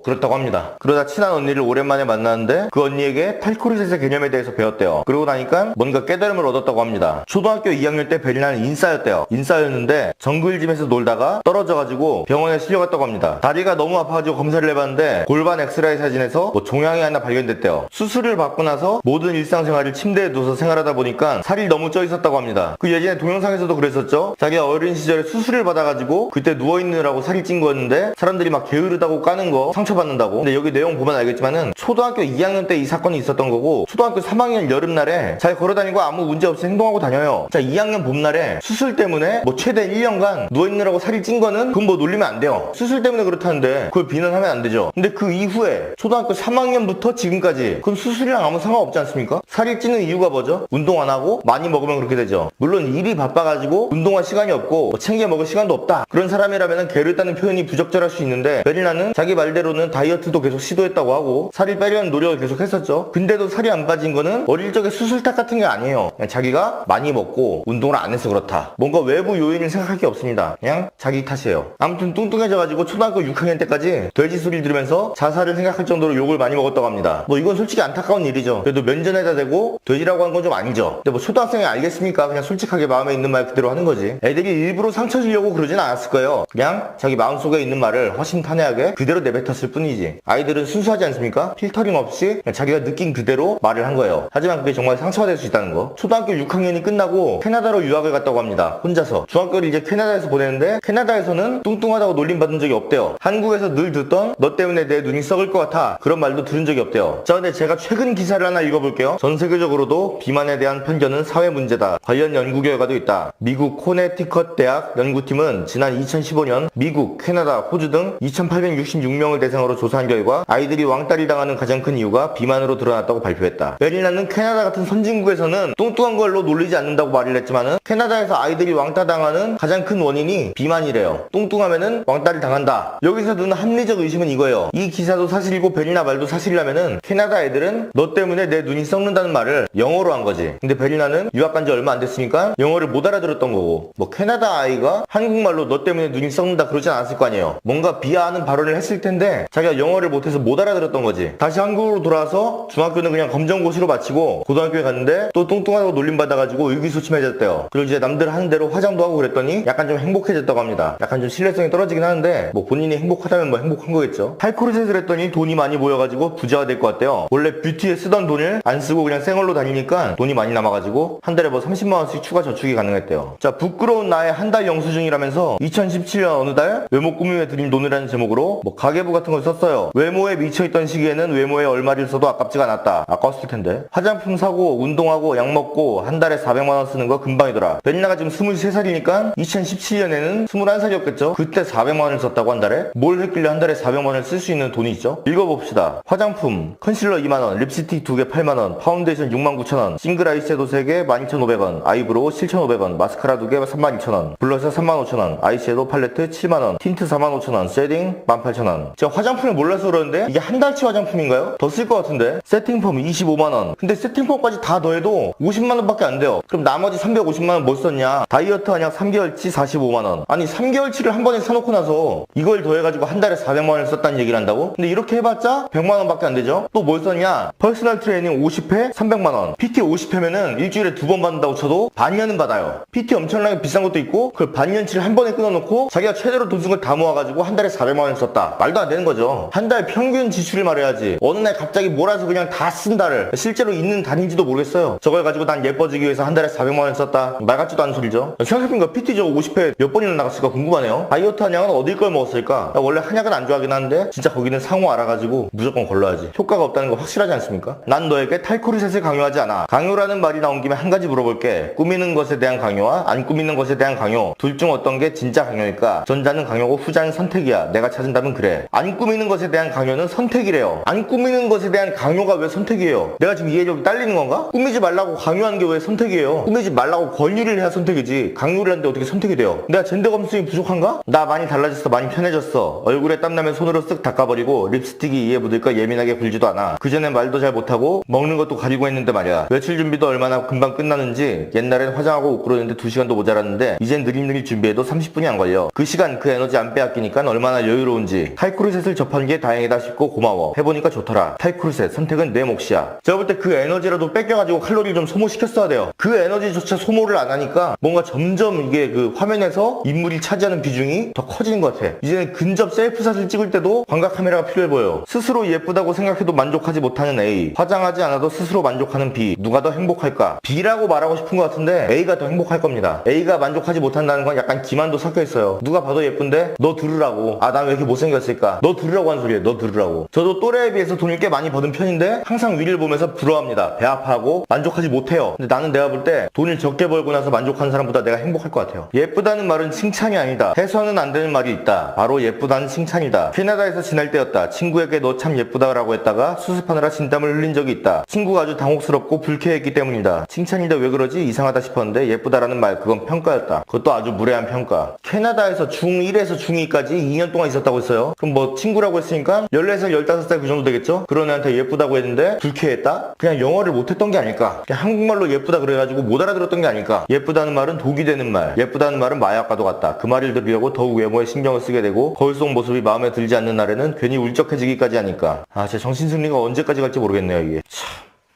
그렇다고 합니다. 그러다 친한 언니를 오랜만에 만났는데 그 언니에게 탈코르셋의 개념에 대해서 배웠대요. 그러고 나니까 뭔가 깨달음을 얻었다고 합니다. 초등학교 2학년 때 베리나는 인싸였대요. 인싸였는데 정글짐에서 놀다가 떨어져가지고 병원에 실려갔다고 합니다. 다리가 너무 아파가지고 검사를 해봤는데 골반 엑스라이 사진에서 뭐 종양이 하나 발견됐대요. 수술을 받고 나서 모든 일상생활을 침대에 누워서 생활하다 보니까 살이 너무 쪄 있었다고 합니다. 그 예전에 동영상에서도 그랬었죠. 자기가 어린 시절에 수술을 받아가지고 그때 누워있느라고 살이 찐 거였는데 사람들이 막 게으르다고 까는 거 상처받는다고. 근데 여기 내용 보면 알겠지만은 초등학교 2학년 때 이 사건이 있었던 거고 초등학교 3학년 여름날에 잘 걸어다니고 아무 문제 없이 행동하고 다녀요. 자, 2학년 봄날에 수술 때문에 뭐 최대 1년간 누워있느라고 살이 찐 거는 그건 뭐 놀리면 안 돼요. 수술 때문에 그렇다는데 그걸 비난하면 안 되죠. 근데 그 이후에 초등학교 3학년부터 지금까지 그건 수술이랑 아무 상관없지 않습니까? 살이 찌는 이유가 뭐죠? 운동 안 하고 많이 먹으면 그렇게 되죠. 물론 일이 바빠가지고 운동할 시간이 없고 뭐 챙겨 먹을 시간도 없다, 그런 사람이라면 게으르다는 표현이 부적절할 수 있는데 베리나는 자기 말대로는 다이어트도 계속 시도했다고 하고 살이 빼려는 노력을 계속 했었죠. 근데도 살이 안 빠진 거는 어릴 적에 수술 탓 같은 게 아니에요. 그냥 자기가 많이 먹고 운동을 안 해서 그렇다, 뭔가 외부 요인을 생각할 게 없습니다. 그냥 자기 탓이에요. 아무튼 뚱뚱해져가지고 초등학교 6학년 때까지 돼지 소리를 들으면서 자살을 생각할 정도로 욕을 많이 먹었다고 합니다. 뭐 이건 솔직히 안타까운 일이죠. 그래도 면전에다 대고 돼지라고 한 건 좀 아니죠. 근데 뭐 초등학생이 알겠습니까? 그냥 솔직하게 마음에 있는 말 그대로 하는 거지. 애들이 일부러 상처 주려고 그러진 않았을 거예요. 그냥 자기 마음속에 있는 말을 허심탄회하게 그대로 내뱉었을 뿐이지. 아이들은 순수하지 않습니까? 필터링 없이 그냥 자기가 느낀 그대로 말을 한 거예요. 하지만 그게 정말 상처가 될 수 있다는 거. 초등학교 6학년이 끝나고 캐나다로 유학을 갔다고 합니다. 혼자서. 중학교를 이제 캐나다에서 보내는데 캐나다에서는 뚱뚱하다고 놀림받은 적이 없대요. 한국에서 늘 듣던 너 때문에 내 눈이 썩을 것 같아, 그런 말도 들은 적이 없대요. 자, 근데 제가 최근 기사를 하나 읽어볼게요. 전 세계적으로도 비만에 대한 편견은 사회 문제다. 관련 연구 결과도 있다. 미국 코네티컷 대학 연구팀은 지난 2015년 미국, 캐나다, 호주 등 2866명을 대상으로 조사한 결과 아이들이 왕따를 당하는 가장 큰 이유가 비만으로 드러났다고 발표했다. 베리나는 캐나다 같은 선진국에서는 뚱뚱한 걸로 놀리지 않는다고 말을 했지만은 캐나다에서 아이들이 왕따 당하는 가장 큰 원인이 비만이래요. 뚱뚱하면은 왕따를 당한다. 여기서 드는 합리적 의심은 이거예요. 이 기사도 사실이고 베리나 말도 사실이라면은 캐나다 애들은 너 때문에 내 눈이 썩는다는 말을 영어로 한 거지. 근데 베리나는 유학 간 지 얼마 안 됐으니까 영어를 못 알아들었던 거고, 뭐 캐나다 아이가 한국말로 너 때문에 눈이 썩는다 그러진 않았을 거 아니에요. 뭔가 비하하는 발언을 했을 텐데 자기가 영어를 못해서 못 알아들었던 거지. 다시 한국으로 돌아와서 중학교는 그냥 검정고시로 마치고 고등학교에 갔는데 또 뚱뚱하다고 놀림받아가지고 의기소침해졌대요. 그리고 이제 남들 하는 대로 화장도 하고 그랬더니 약간 좀 행복해졌다고 합니다. 약간 좀 신뢰성이 떨어지긴 하는데 뭐 본인이 행복하다면 뭐 행복한 거겠죠. 탈코르셋을 했더니 돈이 많이 모여가지고 부자가 될 것 같대요. 원래 뷰티에 쓰던 돈을 안 쓰고 그냥 생얼로 다니니까 돈이 많이 남아가지고 한 달에 뭐 30만원씩 추가 저축이 가능했대요. 자, 부끄러운 나의 한 달 영수증이라면서 2017년 어느 달 외모 꾸밈에 들인 돈이라는 제목으로 뭐 가계부 같은 걸 썼어요. 외모에 미쳐있던 시기에는 외모에 얼마를 써도 아깝지가 않았다. 아까웠을 텐데. 화장품 사고 운동하고 약 먹고 한 달에 400만원 쓰는 거 금방이더라. 베리나가 지금 23살이니까 2017년에는 21살이었겠죠. 그때 400만원을 썼다고 한 달에. 뭘 했길래 한 달에 400만원을 쓸 수 있는 돈이 있죠? 읽어봅시다. 화장품 컨실러 2만원, 립스틱 2개 8만원, 파운데이션 69,000원, 싱글 아이섀도우 3개 12,500원, 아이브로우 7,500원, 마스카라 2개 32,000원, 블러셔 35,000원, 아이섀도우 팔레트 7만원, 틴트 45,000원, 쉐딩 18,000원. 제가 화장품을 몰라서 그러는데 이게 한 달치 화장품인가요? 더 쓸 것 같은데. 세팅폼 25만원. 근데 세팅폼까지 다 더해도 50만원밖에 안 돼요. 그럼 나머지 350만원 뭐 썼냐? 다이어트 한약 3개월치 45만원. 아니 3개월치를 한 번에 사놓고 나서 이걸 더해가지고 한 달에 400만원을 썼다는 얘기를 한다고? 근데 이렇게 해봤자 100만원밖에 안 되죠? 또 뭘 썼냐? 퍼스널 트레이닝 50회 300만원. PT 50회면은 일주일에 2번 받는다고 쳐도 반년은 받아요. PT 엄청나게 비싼 것도 있고 그걸 반년치를 한 번에 끊어놓고 자기가 최대로 돈 쓴 걸 다 모아가지고 한 달에 400만원을 썼다. 말도 안 되는 거죠. 한 달 평균 지출을 말해야지. 어느 날 갑자기 몰아서 그냥 다 쓴다를. 실제로 있는 단인지도 모르겠어요. 저걸 가지고 난 예뻐지기 위해서 한 달에 400만원 썼다. 말 같지도 않은 소리죠. 생각해보니까 PT 저거 50회 몇 번이나 나갔을까 궁금하네요. 다이어트 한약은 어딜 걸 먹었을까? 나 원래 한약은 안 좋아하긴 하는데 진짜 거기는 상호 알아가지고 무조건 걸러야지. 효과가 없다는 거 확실하지 않습니까? 난 너에게 탈코르셋을 강요하지 않아. 강요라는 말이 나온 김에 한 가지 물어볼게. 꾸미는 것에 대한 강요와 안 꾸미는 것에 대한 강요, 둘 중 어떤 게 진짜 강요일까? 전자는 강요고 후자는 선택이야. 내가 찾은 답은 그래. 안 꾸미는 것에 대한 강요는 선택이래요. 안 꾸미는 것에 대한 강요가 왜 선택이에요? 내가 지금 이해력이 딸리는 건가? 꾸미지 말라고 강요하는 게 왜 선택이에요? 꾸미지 말라고 권유를 해야 선택이지 강요를 하는데 어떻게 선택이 돼요? 내가 젠더 감수성이 부족한가? 나 많이 달라졌어. 많이 편해졌어. 얼굴에 땀나면 손으로 쓱 닦아버리고 립스틱이 이에 묻을까 예민하게 굴지도 않아. 그전엔 말도 잘 못하고 먹는 것도 가리고 했는데 말이야. 외출 준비도 얼마나 금방 끝나는지. 옛날엔 화장하고 옷 고르는데 2시간도 모자랐는데 이젠 느릿느릿 준비해도 30분이 안 걸려. 그 시간 그 에너지 안 빼앗기니까 얼마나 여유로운지. 탈코르셋을 타이코리셋을 접한 게 다행이다 싶고 고마워. 해보니까 좋더라. 타이코리셋 선택은 내 몫이야. 제가 볼 때 그 에너지라도 뺏겨가지고 칼로리를 좀 소모시켰어야 돼요. 그 에너지조차 소모를 안 하니까 뭔가 점점 이게 그 화면에서 인물이 차지하는 비중이 더 커지는 것 같아. 이제는 근접 셀프샷을 찍을 때도 광각 카메라가 필요해 보여요. 스스로 예쁘다고 생각해도 만족하지 못하는 A, 화장하지 않아도 스스로 만족하는 B, 누가 더 행복할까? B라고 말하고 싶은 것 같은데 A가 더 행복할 겁니다. A가 만족하지 못한다는 건 약간 기만도 섞여 있어요. 누가 봐도 예쁜데 너 들으라고. 아, 난 왜 이렇게 못생겼을까? 너 들으라고 하는 소리예요. 너 들으라고. 저도 또래에 비해서 돈을 꽤 많이 버는 편인데 항상 위를 보면서 부러워합니다. 배 아파하고 만족하지 못해요. 근데 나는 내가 볼 때 돈을 적게 벌고 나서 만족하는 사람보다 내가 행복할 것 같아요. 예쁘다는 말은 칭찬이 아니다. 해서는 안 되는 말이 있다. 바로 예쁘다는 칭찬이다. 캐나다에서 지낼 때였다. 친구에게 너 참 예쁘다라고 했다가 수습하느라 진땀을 흘린 적이 있다. 친구가 아주 당혹스럽고 불쾌했기 때문이다. 칭찬인데 왜 그러지? 이상하다 싶었는데 예쁘다라는 말, 그건 평가였다. 그것도 아주 무례한 평가. 캐나다에서 중1에서 중2까지 2년 동안 있었다고 했어요. 그럼 뭐 친구라고 했으니까 14살, 15살 그 정도 되겠죠? 그런 애한테 예쁘다고 했는데 불쾌했다? 그냥 영어를 못했던 게 아닐까? 그냥 한국말로 예쁘다 그래가지고 못 알아들었던 게 아닐까? 예쁘다는 말은 독이 되는 말, 예쁘다는 말은 마약과도 같다. 그 말을 들으려고 더욱 외모에 신경을 쓰게 되고 거울 속 모습이 마음에 들지 않는 날에는 괜히 울적해지기까지 하니까. 아, 제 정신승리가 언제까지 갈지 모르겠네요, 이게. 참.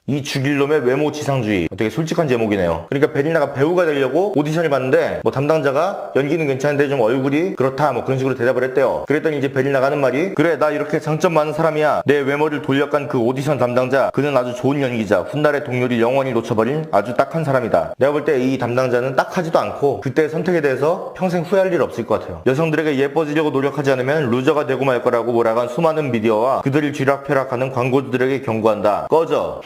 이 죽일 놈의 외모 지상주의. 되게 솔직한 제목이네요. 그러니까 베리나가 배우가 되려고 오디션을 봤는데 뭐 담당자가 연기는 괜찮은데 좀 얼굴이 그렇다 뭐 그런 식으로 대답을 했대요. 그랬더니 이제 베리나가 하는 말이, 그래 나 이렇게 장점 많은 사람이야. 내 외모를 돌려간 그 오디션 담당자, 그는 아주 좋은 연기자, 훗날의 동료를 영원히 놓쳐버린 아주 딱한 사람이다. 내가 볼 때 이 담당자는 딱하지도 않고 그때의 선택에 대해서 평생 후회할 일 없을 것 같아요. 여성들에게 예뻐지려고 노력하지 않으면 루저가 되고 말 거라고 몰아간 수많은 미디어와 그들을 쥐락펴락하는 광고주들에게 경고한다. 꺼져.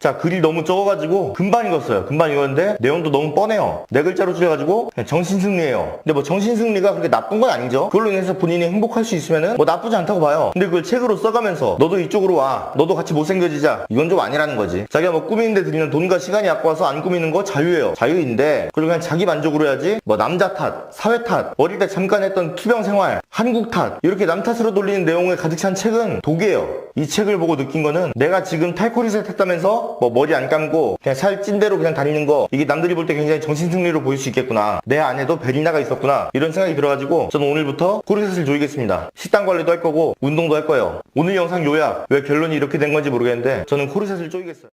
자, 글이 너무 적어가지고 금방 읽었어요. 금방 읽었는데 내용도 너무 뻔해요. 네 글자로 줄여가지고 그냥 정신승리예요. 근데 뭐 정신승리가 그렇게 나쁜 건 아니죠. 그걸로 인해서 본인이 행복할 수 있으면은 뭐 나쁘지 않다고 봐요. 근데 그걸 책으로 써가면서 너도 이쪽으로 와, 너도 같이 못생겨지자, 이건 좀 아니라는 거지. 자기가 뭐 꾸미는데 들이는 돈과 시간이 아까워서 안 꾸미는 거 자유예요. 자유인데 그걸 그냥 자기 만족으로 해야지 뭐 남자 탓, 사회 탓, 어릴 때 잠깐 했던 투병 생활, 한국 탓, 이렇게 남 탓으로 돌리는 내용에 가득 찬 책은 독이에요. 이 책을 보고 느낀 거는 내가 지금 타이코리셋 했다면서 뭐 머리 안 감고 그냥 살 찐대로 그냥 다니는 거, 이게 남들이 볼 때 굉장히 정신승리로 보일 수 있겠구나. 내 안에도 베리나가 있었구나. 이런 생각이 들어가지고 저는 오늘부터 코르셋을 조이겠습니다. 식단 관리도 할 거고 운동도 할 거예요. 오늘 영상 요약, 왜 결론이 이렇게 된 건지 모르겠는데 저는 코르셋을 조이겠어요.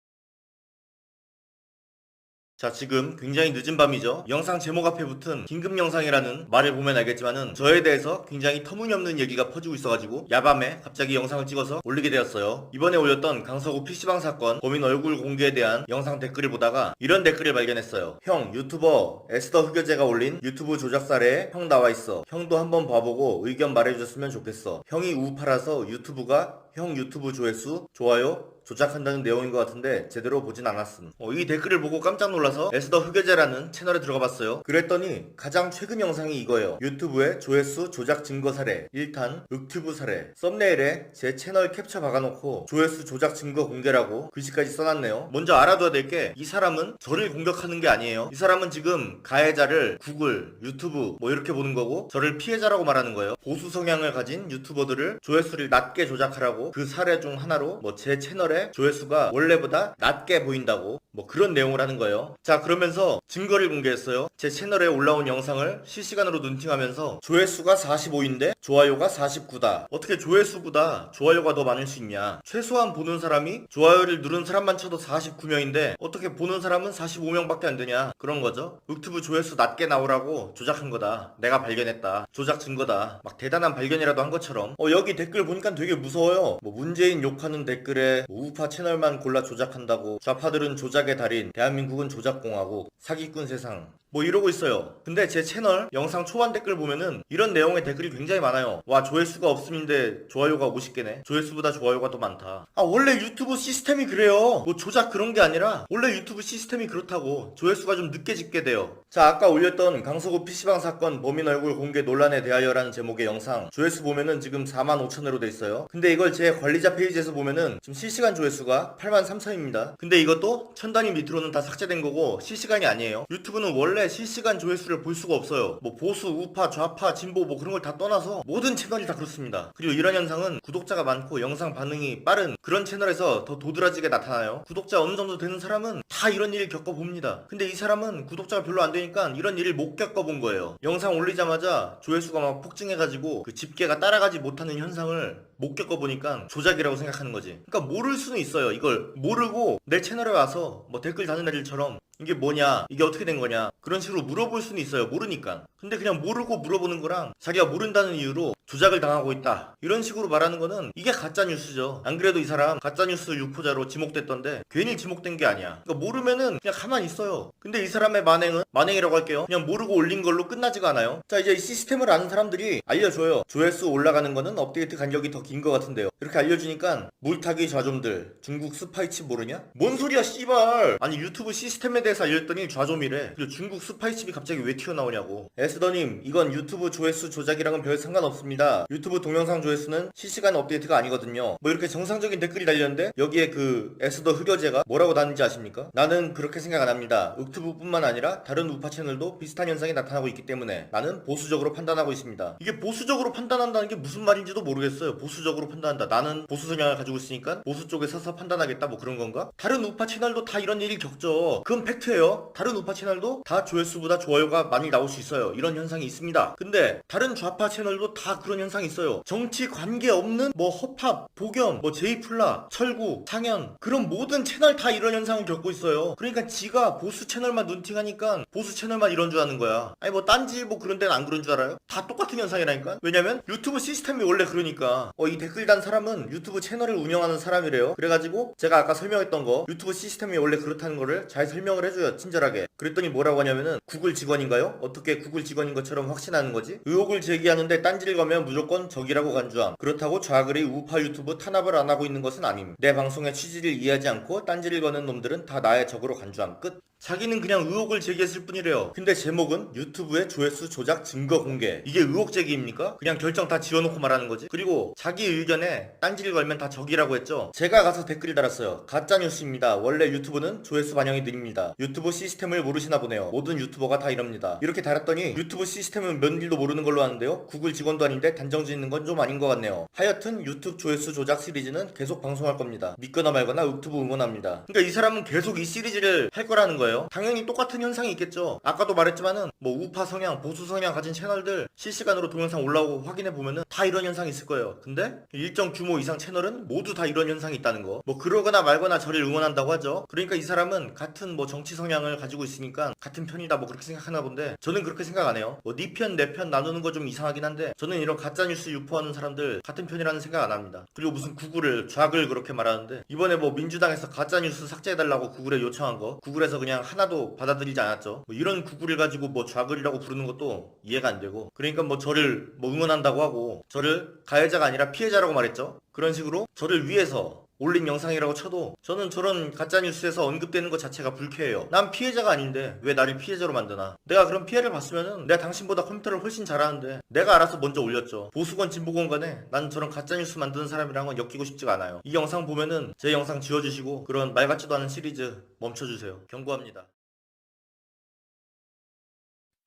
자, 지금 굉장히 늦은 밤이죠. 영상 제목 앞에 붙은 긴급 영상이라는 말을 보면 알겠지만은 저에 대해서 굉장히 터무니없는 얘기가 퍼지고 있어가지고 야밤에 갑자기 영상을 찍어서 올리게 되었어요. 이번에 올렸던 강서구 PC방 사건 범인 얼굴 공개에 대한 영상 댓글을 보다가 이런 댓글을 발견했어요. 형, 유튜버 에스더 흑여재가 올린 유튜브 조작 사례에 형 나와있어. 형도 한번 봐보고 의견 말해줬으면 좋겠어. 형이 우파라서 유튜브가 형 유튜브 조회수, 좋아요 조작한다는 내용인 것 같은데 제대로 보진 않았음. 이 댓글을 보고 깜짝 놀라서 에스더 흑여재라는 채널에 들어가 봤어요. 그랬더니 가장 최근 영상이 이거예요. 유튜브의 조회수 조작 증거 사례 1탄 윽튜브 사례. 썸네일에 제 채널 캡처 박아놓고 조회수 조작 증거 공개라고 글씨까지 써놨네요. 먼저 알아둬야 될 게, 이 사람은 저를 공격하는 게 아니에요. 이 사람은 지금 가해자를 구글, 유튜브 뭐 이렇게 보는 거고 저를 피해자라고 말하는 거예요. 보수 성향을 가진 유튜버들을 조회수를 낮게 조작하라고 그 사례 중 하나로 뭐 제 채널에 조회수가 원래보다 낮게 보인다고 뭐 그런 내용을 하는 거예요. 자, 그러면서 증거를 공개했어요. 제 채널에 올라온 영상을 실시간으로 눈팅하면서 조회수가 45인데 좋아요가 49다. 어떻게 조회수보다 좋아요가 더 많을 수 있냐. 최소한 보는 사람이 좋아요를 누른 사람만 쳐도 49명인데 어떻게 보는 사람은 45명밖에 안 되냐. 그런 거죠. 유튜브 조회수 낮게 나오라고 조작한 거다. 내가 발견했다. 조작 증거다. 막 대단한 발견이라도 한 것처럼. 여기 댓글 보니까 되게 무서워요. 뭐 문재인 욕하는 댓글에 우파 채널만 골라 조작한다고, 좌파들은 조작의 달인, 대한민국은 조작공화국, 사기꾼 세상 뭐 이러고 있어요. 근데 제 채널 영상 초반 댓글 보면은 이런 내용의 댓글이 굉장히 많아요. 와, 조회수가 없음인데 좋아요가 50개네. 조회수보다 좋아요가 더 많다. 아, 원래 유튜브 시스템이 그래요. 뭐 조작 그런 게 아니라 원래 유튜브 시스템이 그렇다고. 조회수가 좀 늦게 집게 돼요. 자, 아까 올렸던 강서구 PC방 사건 범인 얼굴 공개 논란에 대하여라는 제목의 영상 조회수 보면은 지금 45,000회로 돼 있어요. 근데 이걸 제 관리자 페이지에서 보면은 지금 실시간 조회수가 83,000입니다. 근데 이것도 천 단위 밑으로는 다 삭제된 거고 실시간이 아니에요. 유튜브는 원래 원래 실시간 조회수를 볼 수가 없어요. 뭐 보수, 우파, 좌파, 진보 뭐 그런 걸 다 떠나서 모든 채널이 다 그렇습니다. 그리고 이런 현상은 구독자가 많고 영상 반응이 빠른 그런 채널에서 더 도드라지게 나타나요. 구독자 어느 정도 되는 사람은 다 이런 일을 겪어봅니다. 근데 이 사람은 구독자가 별로 안 되니까 이런 일을 못 겪어본 거예요. 영상 올리자마자 조회수가 막 폭증해가지고 그 집계가 따라가지 못하는 현상을 못 겪어보니까 조작이라고 생각하는 거지. 그러니까 모를 수는 있어요. 이걸 모르고 내 채널에 와서 뭐 댓글 다는 애들처럼 이게 뭐냐, 이게 어떻게 된 거냐 그런 식으로 물어볼 수는 있어요. 모르니까. 근데 그냥 모르고 물어보는 거랑 자기가 모른다는 이유로 조작을 당하고 있다 이런 식으로 말하는 거는 이게 가짜뉴스죠. 안 그래도 이 사람 가짜뉴스 유포자로 지목됐던데 괜히 지목된 게 아니야. 그러니까 모르면은 그냥 가만히 있어요. 근데 이 사람의 만행은, 만행이라고 할게요, 그냥 모르고 올린 걸로 끝나지가 않아요. 자, 이제 이 시스템을 아는 사람들이 알려줘요. 조회수 올라가는 거는 업데이트 간격이 더 긴 것 같은데요. 이렇게 알려주니까 물타기 좌좀들 중국 스파이칩 모르냐? 뭔 소리야 씨발. 아니 유튜브 시스템에 대해서 알렸더니 좌좀이래. 그리고 중국 스파이칩이 갑자기 왜 튀어나오냐고. 에스더님, 이건 유튜브 조회수 조작이랑은 별 상관없습니다. 유튜브 동영상 조회수는 실시간 업데이트가 아니거든요. 뭐 이렇게 정상적인 댓글이 달렸는데 여기에 그 에스더 흐려제가 뭐라고 다는지 아십니까? 나는 그렇게 생각 안 합니다. 윽튜브뿐만 아니라 다른 우파 채널도 비슷한 현상이 나타나고 있기 때문에 나는 보수적으로 판단하고 있습니다. 이게 보수적으로 판단한다는 게 무슨 말인지도 모르겠어요. 보수적으로 판단한다. 나는 보수 성향을 가지고 있으니까 보수 쪽에 서서 판단하겠다 뭐 그런 건가? 다른 우파 채널도 다 이런 일을 겪죠. 그건 팩트예요. 다른 우파 채널도 다 조회수보다 좋아요가 많이 나올 수 있어요. 이런 현상이 있습니다. 근데 다른 좌파 채널도 다 그런 현상이 있어요. 정치 관계없는 뭐 허팝, 복염, 뭐 제이플라, 철구, 상현 그런 모든 채널 다 이런 현상을 겪고 있어요. 그러니까 지가 보수 채널만 눈팅하니까 보수 채널만 이런 줄 아는 거야. 아니 뭐 딴지일보 그런 데는 안 그런 줄 알아요? 다 똑같은 현상이라니까? 왜냐면 유튜브 시스템이 원래 그러니까. 이 댓글 단 사람은 유튜브 채널을 운영하는 사람이래요. 그래가지고 제가 아까 설명했던 거 유튜브 시스템이 원래 그렇다는 거를 잘 설명을 해줘요. 친절하게. 그랬더니 뭐라고 하냐면은 구글 직원인가요? 어떻게 구글 직원인 것처럼 확신하는 거지? 의혹을 제기하는데 딴지를 가면 무조건 적이라고 간주함. 그렇다고 좌글이 우파 유튜브 탄압을 안 하고 있는 것은 아님. 내 방송의 취지를 이해하지 않고 딴지를 거는 놈들은 다 나의 적으로 간주함. 끝. 자기는 그냥 의혹을 제기했을 뿐이래요. 근데 제목은 유튜브의 조회수 조작 증거 공개. 이게 의혹 제기입니까? 그냥 결정 다 지어놓고 말하는 거지. 그리고 자기 의견에 딴지를 걸면 다 적이라고 했죠. 제가 가서 댓글 달았어요. 가짜뉴스입니다. 원래 유튜브는 조회수 반영이 느립니다. 유튜브 시스템을 모르시나 보네요. 모든 유튜버가 다 이럽니다. 이렇게 달았더니 유튜브 시스템은 면일도 모르는 걸로 아는데요. 구글 직원도 아닌데 단정 짓는 건 좀 아닌 것 같네요. 하여튼 유튜브 조회수 조작 시리즈는 계속 방송할 겁니다. 믿거나 말거나 유튜브 응원합니다. 그러니까 이 사람은 계속 이 시리즈를 할 거라는 거예요. 당연히 똑같은 현상이 있겠죠. 아까도 말했지만은 뭐 우파 성향, 보수 성향 가진 채널들 실시간으로 동영상 올라오고 확인해 보면은 다 이런 현상이 있을 거예요. 근데 일정 규모 이상 채널은 모두 다 이런 현상이 있다는 거. 뭐 그러거나 말거나 저를 응원한다고 하죠. 그러니까 이 사람은 같은 뭐 정치 성향을 가지고 있으니까 같은 편이다 뭐 그렇게 생각하나 본데 저는 그렇게 생각 안 해요. 뭐 네 편 내 편 나누는 거 좀 이상하긴 한데 저는 이런 가짜뉴스 유포하는 사람들 같은 편이라는 생각 안 합니다. 그리고 무슨 구글을 좌글 그렇게 말하는데 이번에 뭐 민주당에서 가짜뉴스 삭제해달라고 구글에 요청한 거 구글에서 그냥 하나도 받아들이지 않았죠. 뭐 이런 구글을 가지고 뭐 좌글이라고 부르는 것도 이해가 안 되고 그러니까 뭐 저를 뭐 응원한다고 하고 저를 가해자가 아니라 피해자라고 말했죠. 그런 식으로 저를 위해서 올린 영상이라고 쳐도 저는 저런 가짜뉴스에서 언급되는 것 자체가 불쾌해요. 난 피해자가 아닌데 왜 나를 피해자로 만드나. 내가 그런 피해를 봤으면은 내가 당신보다 컴퓨터를 훨씬 잘하는데 내가 알아서 먼저 올렸죠. 보수건 진보건 간에 난 저런 가짜뉴스 만드는 사람이란 건 엮이고 싶지가 않아요. 이 영상 보면은 제 영상 지워주시고 그런 말 같지도 않은 시리즈 멈춰주세요. 경고합니다.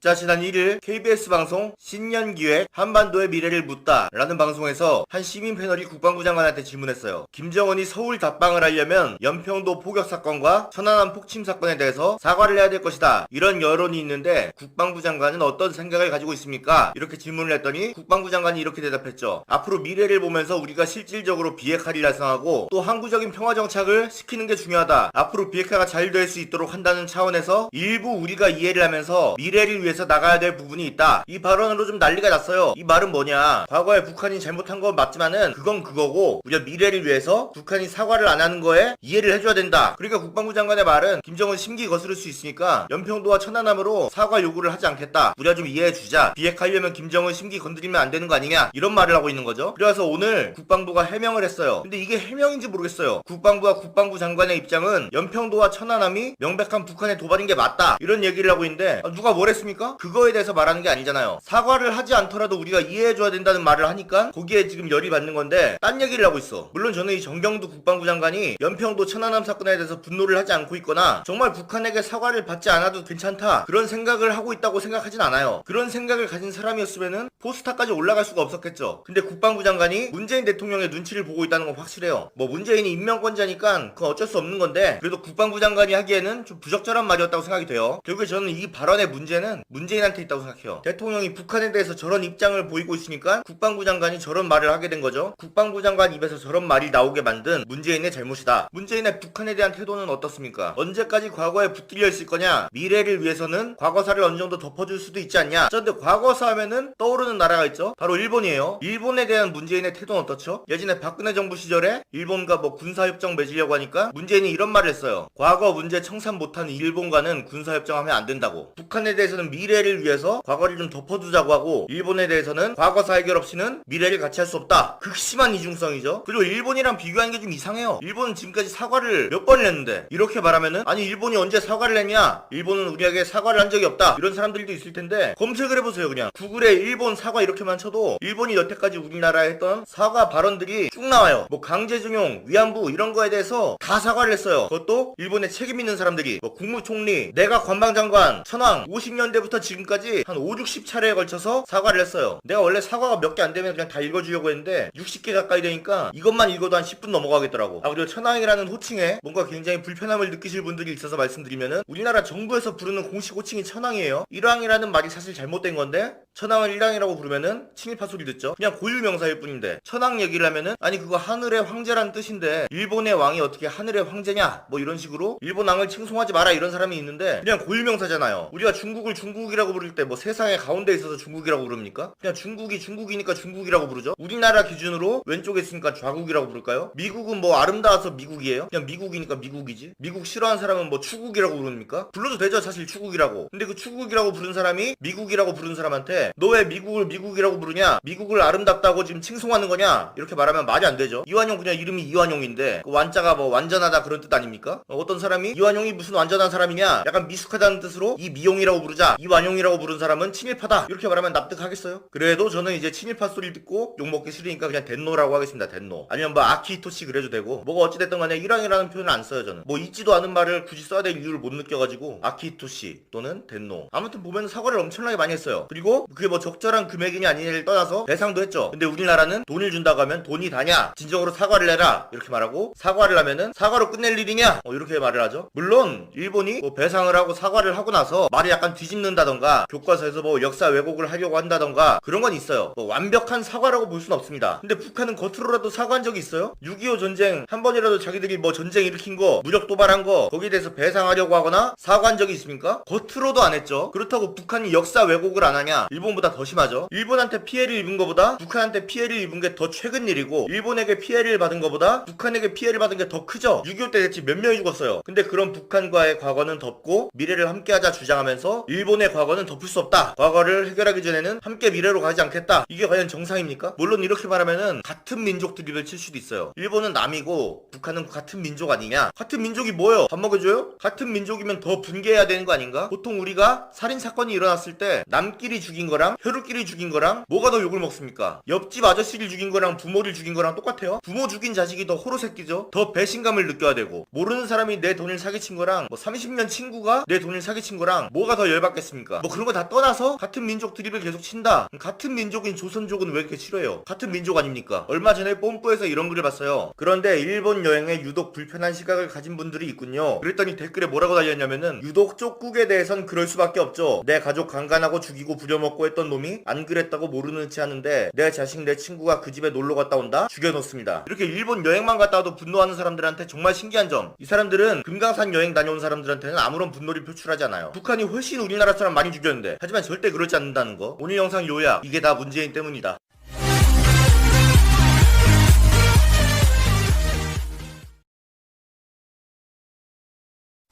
자, 지난 1일 KBS 방송 신년기획 한반도의 미래를 묻다 라는 방송에서 한 시민 패널이 국방부 장관한테 질문했어요. 김정은이 서울 답방을 하려면 연평도 포격 사건과 천안함 폭침 사건에 대해서 사과를 해야 될 것이다. 이런 여론이 있는데 국방부 장관은 어떤 생각을 가지고 있습니까? 이렇게 질문을 했더니 국방부 장관이 이렇게 대답했죠. 앞으로 미래를 보면서 우리가 실질적으로 비핵화를 달성하고 또 항구적인 평화 정착을 시키는 게 중요하다. 앞으로 비핵화가 잘 될 수 있도록 한다는 차원에서 일부 우리가 이해를 하면서 미래를 위해 나가야 될 부분이 있다. 이 발언으로 좀 난리가 났어요. 이 말은 뭐냐? 과거에 북한이 잘못한 건 맞지만은 그건 그거고 우리가 미래를 위해서 북한이 사과를 안 하는 거에 이해를 해줘야 된다. 그러니까 국방부 장관의 말은 김정은 심기 거스를 수 있으니까 연평도와 천안함으로 사과 요구를 하지 않겠다. 우리가 좀 이해해주자. 비핵화하려면 김정은 심기 건드리면 안 되는 거 아니냐? 이런 말을 하고 있는 거죠. 그래서 오늘 국방부가 해명을 했어요. 근데 이게 해명인지 모르겠어요. 국방부와 국방부 장관의 입장은 연평도와 천안함이 명백한 북한의 도발인 게 맞다. 이런 얘기를 하고 있는데 누가 뭘 했습니까? 사과했습니까? 그거에 대해서 말하는 게 아니잖아요. 사과를 하지 않더라도 우리가 이해해줘야 된다는 말을 하니까 거기에 지금 열이 받는 건데 딴 얘기를 하고 있어. 물론 저는 이 정경두 국방부 장관이 연평도 천안함 사건에 대해서 분노를 하지 않고 있거나 정말 북한에게 사과를 받지 않아도 괜찮다 그런 생각을 하고 있다고 생각하진 않아요. 그런 생각을 가진 사람이었으면은 포스타까지 올라갈 수가 없었겠죠. 근데 국방부 장관이 문재인 대통령의 눈치를 보고 있다는 건 확실해요. 뭐 문재인이 임명권자니까 그건 어쩔 수 없는 건데 그래도 국방부 장관이 하기에는 좀 부적절한 말이었다고 생각이 돼요. 결국에 저는 이 발언의 문제는 문재인한테 있다고 생각해요. 대통령이 북한에 대해서 저런 입장을 보이고 있으니까 국방부 장관이 저런 말을 하게 된 거죠. 국방부 장관 입에서 저런 말이 나오게 만든 문재인의 잘못이다. 문재인의 북한에 대한 태도는 어떻습니까? 언제까지 과거에 붙들려 있을 거냐? 미래를 위해서는 과거사를 어느 정도 덮어줄 수도 있지 않냐? 그런데 과거사 하면은 떠오르는 나라가 있죠. 바로 일본이에요. 일본에 대한 문재인의 태도는 어떻죠? 예전에 박근혜 정부 시절에 일본과 뭐 군사협정 맺으려고 하니까 문재인이 이런 말을 했어요. 과거 문제 청산 못한 일본과는 군사협정하면 안 된다고. 북한에 대해서는 미래를 위해서 과거를 좀 덮어두자고 하고 일본에 대해서는 과거사 해결 없이는 미래를 같이 할 수 없다. 극심한 이중성이죠. 그리고 일본이랑 비교하는 게 좀 이상해요. 일본은 지금까지 사과를 몇 번을 했는데 이렇게 말하면은 아니 일본이 언제 사과를 했냐? 일본은 우리에게 사과를 한 적이 없다. 이런 사람들도 있을 텐데 검색을 해보세요. 그냥 구글에 일본 사과 이렇게만 쳐도 일본이 여태까지 우리나라에 했던 사과 발언들이 쭉 나와요. 뭐 강제징용, 위안부 이런 거에 대해서 다 사과를 했어요. 그것도 일본에 책임 있는 사람들이 뭐 국무총리, 내각 관방장관, 천황 50년대부터 지금까지 한 5, 60차례에 걸쳐서 사과를 했어요. 내가 원래 사과가 몇 개 안 되면 그냥 다 읽어주려고 했는데 60개 가까이 되니까 이것만 읽어도 한 10분 넘어가겠더라고. 그리고 천황이라는 호칭에 뭔가 굉장히 불편함을 느끼실 분들이 있어서 말씀드리면은 우리나라 정부에서 부르는 공식 호칭이 천황이에요. 일왕이라는 말이 사실 잘못된 건데 천황을 일왕이라고 부르면은 친일파 소리 듣죠. 그냥 고유 명사일 뿐인데 천황 얘기를 하면은 아니 그거 하늘의 황제란 뜻인데 일본의 왕이 어떻게 하늘의 황제냐 뭐 이런 식으로 일본 왕을 칭송하지 마라 이런 사람이 있는데 그냥 고유 명사잖아요. 우리가 중국을 중국이라고 부를 때 뭐 세상의 가운데 있어서 중국이라고 부릅니까? 그냥 중국이 중국이니까 중국이라고 부르죠. 우리나라 기준으로 왼쪽에 있으니까 좌국이라고 부를까요? 미국은 뭐 아름다워서 미국이에요? 그냥 미국이니까 미국이지. 미국 싫어하는 사람은 뭐 추국이라고 부릅니까? 불러도 되죠 사실 추국이라고. 근데 그 추국이라고 부른 사람이 미국이라고 부른 사람한테 너 왜 미국을 미국이라고 부르냐? 미국을 아름답다고 지금 칭송하는 거냐? 이렇게 말하면 말이 안 되죠. 이완용 그냥 이름이 이완용인데 그 완자가 뭐 완전하다 그런 뜻 아닙니까? 어떤 사람이 이완용이 무슨 완전한 사람이냐? 약간 미숙하다는 뜻으로 이미용이라고 부르자. 이완용이라고 부른 사람은 친일파다. 이렇게 말하면 납득하겠어요? 그래도 저는 이제 친일파 소리를 듣고 욕먹기 싫으니까 그냥 덴노라고 하겠습니다. 덴노. 아니면 뭐 아키히토시 그래도 되고 뭐가 어찌됐든 간에 일왕이라는 표현을 안 써요 저는. 뭐 있지도 않은 말을 굳이 써야 될 이유를 못 느껴가지고 아키히토시 또는 덴노. 아무튼 보면 사과를 엄청나게 많이 했어요. 그리고 그게 뭐 적절한 금액이냐 아니냐를 떠나서 배상도 했죠. 근데 우리나라는 돈을 준다고 하면 돈이 다냐? 진정으로 사과를 해라. 이렇게 말하고 사과를 하면은 사과로 끝낼 일이냐? 이렇게 말을 하죠. 물론 일본이 뭐 배상을 하고 사과를 하고 나서 말을 약간 뒤집는다던가 교과서에서 뭐 역사 왜곡을 하려고 한다던가 그런 건 있어요. 뭐 완벽한 사과라고 볼 수는 없습니다. 근데 북한은 겉으로라도 사과한 적이 있어요? 6.25 전쟁 한 번이라도 자기들이 뭐 전쟁 일으킨 거 무력 도발한 거 거기에 대해서 배상하려고 하거나 사과한 적이 있습니까? 겉으로도 안 했죠. 그렇다고 북한이 역사 왜곡을 안 하냐? 일본보다 더 심하죠. 일본한테 피해를 입은 것보다 북한한테 피해를 입은 게 더 최근 일이고 일본에게 피해를 받은 것보다 북한에게 피해를 받은 게 더 크죠. 6.25 때 대체 몇 명이 죽었어요. 근데 그런 북한과의 과거는 덮고 미래를 함께하자 주장하면서 일본의 과거는 덮을 수 없다. 과거를 해결하기 전에는 함께 미래로 가지 않겠다. 이게 과연 정상입니까? 물론 이렇게 말하면은 같은 민족 드립을 칠 수도 있어요. 일본은 남이고 북한은 같은 민족 아니냐? 같은 민족이 뭐예요? 밥 먹여줘요? 같은 민족이면 더 분개해야 되는 거 아닌가? 보통 우리가 살인사건이 일어났을 때 남끼리 죽인 거랑 혈육끼리 죽인 거랑 뭐가 더 욕을 먹습니까? 옆집 아저씨를 죽인 거랑 부모를 죽인 거랑 똑같아요. 부모 죽인 자식이 더 호로새끼죠. 더 배신감을 느껴야 되고 모르는 사람이 내 돈을 사기친 거랑 뭐 30년 친구가 내 돈을 사기친 거랑 뭐가 더 열받겠습니까? 뭐 그런 거 다 떠나서 같은 민족 드립을 계속 친다. 같은 민족인 조선족은 왜 이렇게 싫어해요? 같은 민족 아닙니까? 얼마 전에 뽐뿌에서 이런 글을 봤어요. 그런데 일본 여행에 유독 불편한 시각을 가진 분들이 있군요. 그랬더니 댓글에 뭐라고 달렸냐면은 유독 쪽국에 대해선 그럴 수밖에 없죠. 내 가족 강간하고 죽이고 부려먹고 했던 놈이 안 그랬다고 모르는 체 하는데 내 자식 내 친구가 그 집에 놀러 갔다 온다? 죽여놓습니다. 이렇게 일본 여행만 갔다 와도 분노하는 사람들한테 정말 신기한 점, 이 사람들은 금강산 여행 다녀온 사람들한테는 아무런 분노를 표출하지 않아요. 북한이 훨씬 우리나라 사람 많이 죽였는데 하지만 절대 그렇지 않는다는 거. 오늘 영상 요약, 이게 다 문재인 때문이다.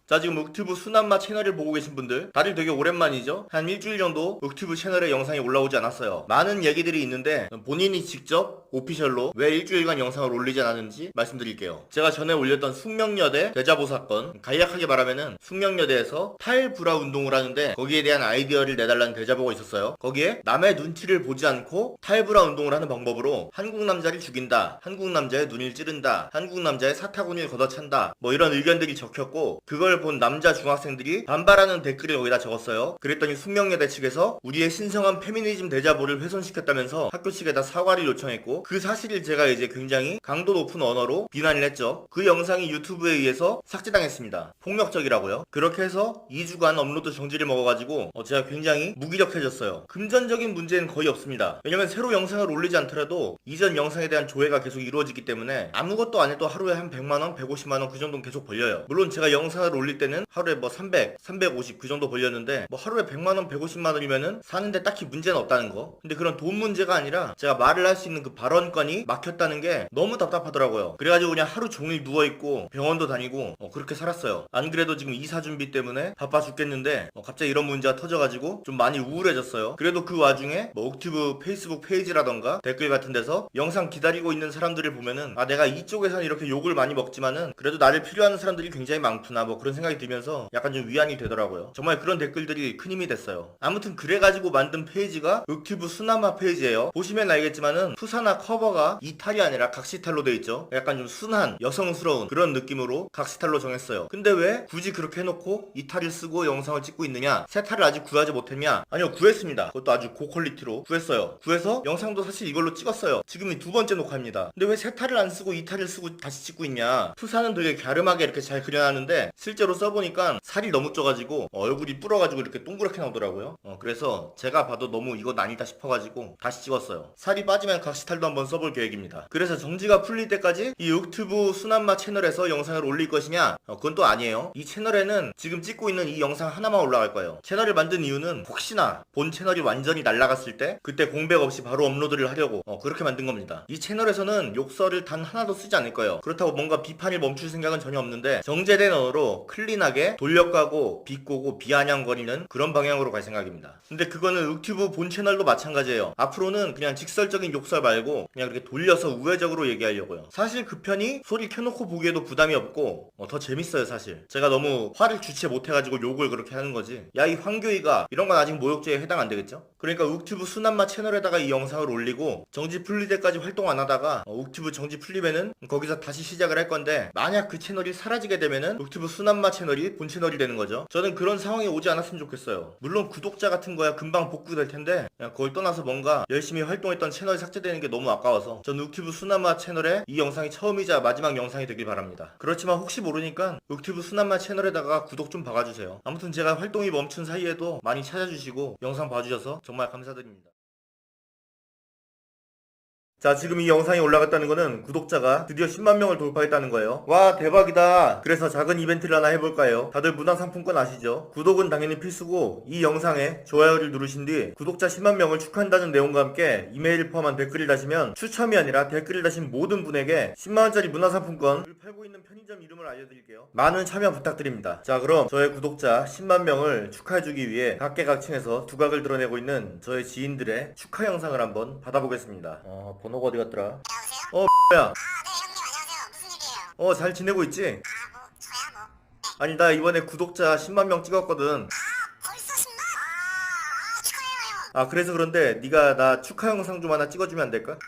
자, 지금 윽튜브 순한맛 채널을 보고 계신 분들 다들 되게 오랜만이죠? 한 일주일 정도 윽튜브 채널에 영상이 올라오지 않았어요. 많은 얘기들이 있는데 본인이 직접 오피셜로 왜 일주일간 영상을 올리지 않았는지 말씀드릴게요. 제가 전에 올렸던 숙명여대 대자보 사건, 간략하게 말하면은 숙명여대에서 탈불화 운동을 하는데 거기에 대한 아이디어를 내달라는 대자보가 있었어요. 거기에 남의 눈치를 보지 않고 탈불화 운동을 하는 방법으로 한국 남자를 죽인다, 한국 남자의 눈을 찌른다, 한국 남자의 사타구니를 걷어찬다, 뭐 이런 의견들이 적혔고, 그걸 본 남자 중학생들이 반발하는 댓글을 거기다 적었어요. 그랬더니 숙명여대 측에서 우리의 신성한 페미니즘 대자보를 훼손시켰다면서 학교 측에다 사과를 요청했고, 그 사실을 제가 이제 굉장히 강도 높은 언어로 비난을 했죠. 그 영상이 유튜브에 의해서 삭제당했습니다. 폭력적이라고요. 그렇게 해서 2주간 업로드 정지를 먹어가지고 제가 굉장히 무기력해졌어요. 금전적인 문제는 거의 없습니다. 왜냐면 새로 영상을 올리지 않더라도 이전 영상에 대한 조회가 계속 이루어지기 때문에 아무것도 안 해도 하루에 한 100만원, 150만원 그 정도는 계속 벌려요. 물론 제가 영상을 올릴 때는 하루에 뭐 300, 350 그 정도 벌렸는데, 뭐 하루에 100만원, 150만원이면은 사는데 딱히 문제는 없다는 거. 근데 그런 돈 문제가 아니라 제가 말을 할 수 있는 그 발언권이 막혔다는 게 너무 답답하더라고요. 그래가지고 그냥 하루 종일 누워있고 병원도 다니고 그렇게 살았어요. 안 그래도 지금 이사 준비 때문에 바빠 죽겠는데 갑자기 이런 문제가 터져가지고 좀 많이 우울해졌어요. 그래도 그 와중에 뭐 옥튜브 페이스북 페이지라던가 댓글 같은 데서 영상 기다리고 있는 사람들을 보면은 내가 이쪽에서는 이렇게 욕을 많이 먹지만은 그래도 나를 필요하는 사람들이 굉장히 많구나, 뭐 그런 생각이 들면서 약간 좀 위안이 되더라고요. 정말 그런 댓글들이 큰 힘이 됐어요. 아무튼 그래가지고 만든 페이지가 윽튜브 수나마 페이지예요. 보시면 알겠지만은 푸사나 커버가 이탈이 아니라 각시탈로 돼 있죠. 약간 좀 순한 여성스러운 그런 느낌으로 각시탈로 정했어요. 근데 왜 굳이 그렇게 해놓고 이탈을 쓰고 영상을 찍고 있느냐? 세타를 아직 구하지 못했냐? 아니요, 구했습니다. 그것도 아주 고퀄리티로 구했어요. 구해서 영상도 사실 이걸로 찍었어요. 지금이 두 번째 녹화입니다. 근데 왜 세타를 안 쓰고 이탈을 쓰고 다시 찍고 있냐? 푸사는 되게 갸름하게 이렇게 잘 그려놨는데 실제로 써보니까 살이 너무 쪄가지고 얼굴이 불어가지고 이렇게 동그랗게 나오더라고요. 그래서 제가 봐도 너무 이건 아니다 싶어가지고 다시 찍었어요. 살이 빠지면 각시탈도 한번 써볼 계획입니다. 그래서 정지가 풀릴 때까지 이 윽튜브 순한맛 채널에서 영상을 올릴 것이냐? 그건 또 아니에요. 이 채널에는 지금 찍고 있는 이 영상 하나만 올라갈 거예요. 채널을 만든 이유는 혹시나 본 채널이 완전히 날아갔을 때 그때 공백 없이 바로 업로드를 하려고 그렇게 만든 겁니다. 이 채널에서는 욕설을 단 하나도 쓰지 않을 거예요. 그렇다고 뭔가 비판을 멈출 생각은 전혀 없는데 정제된 언어로 클린하게 돌려가고 비꼬고 비아냥거리는 그런 방향으로 갈 생각입니다. 근데 그거는 윽튜브 본 채널도 마찬가지예요. 앞으로는 그냥 직설적인 욕설 말고 그냥 그렇게 돌려서 우회적으로 얘기하려고요. 사실 그 편이 소리 켜놓고 보기에도 부담이 없고 더 재밌어요. 사실 제가 너무 화를 주체 못해가지고 욕을 그렇게 하는 거지. 야, 이 황교이가, 이런 건 아직 모욕죄에 해당 안 되겠죠? 그러니까 윽튜브 순한맛 채널에다가 이 영상을 올리고 정지 풀릴 때까지 활동 안 하다가 윽튜브 정지 풀리면은 거기서 다시 시작을 할 건데, 만약 그 채널이 사라지게 되면은 윽튜브 순한맛 채널이 본 채널이 되는 거죠. 저는 그런 상황이 오지 않았으면 좋겠어요. 물론 구독자 같은 거야 금방 복구될 텐데 그냥 그걸 떠나서 뭔가 열심히 활동했던 채널이 삭제되는 게 너무 아까워서 전 윽튜브 순한맛 채널에 이 영상이 처음이자 마지막 영상이 되길 바랍니다. 그렇지만 혹시 모르니까 윽튜브 순한맛 채널에다가 구독 좀 박아주세요. 아무튼 제가 활동이 멈춘 사이에도 많이 찾아주시고 영상 봐주셔서 정말 감사드립니다. 자, 지금 이 영상이 올라갔다는 거는 구독자가 드디어 10만 명을 돌파했다는 거예요. 와, 대박이다. 그래서 작은 이벤트를 하나 해볼까 해요. 다들 문화상품권 아시죠? 구독은 당연히 필수고 이 영상에 좋아요를 누르신 뒤 구독자 10만 명을 축하한다는 내용과 함께 이메일을 포함한 댓글을 다시면 추첨이 아니라 댓글을 다신 모든 분에게 10만원짜리 문화상품권을 팔고 있는 편의점 이름을 알려드릴게요. 많은 참여 부탁드립니다. 자, 그럼 저의 구독자 10만 명을 축하해주기 위해 각계각층에서 두각을 드러내고 있는 저의 지인들의 축하 영상을 한번 받아보겠습니다. 번호가 어디 갔더라? 여보세요? 뭐야? 네 형님 안녕하세요. 무슨 일이에요? 잘 지내고 있지? 저야 뭐. 네. 아니, 나 이번에 구독자 10만 명 찍었거든. 벌써 10만? 축하해요. 그래서 그런데 네가 나 축하 영상 좀 하나 찍어주면 안 될까?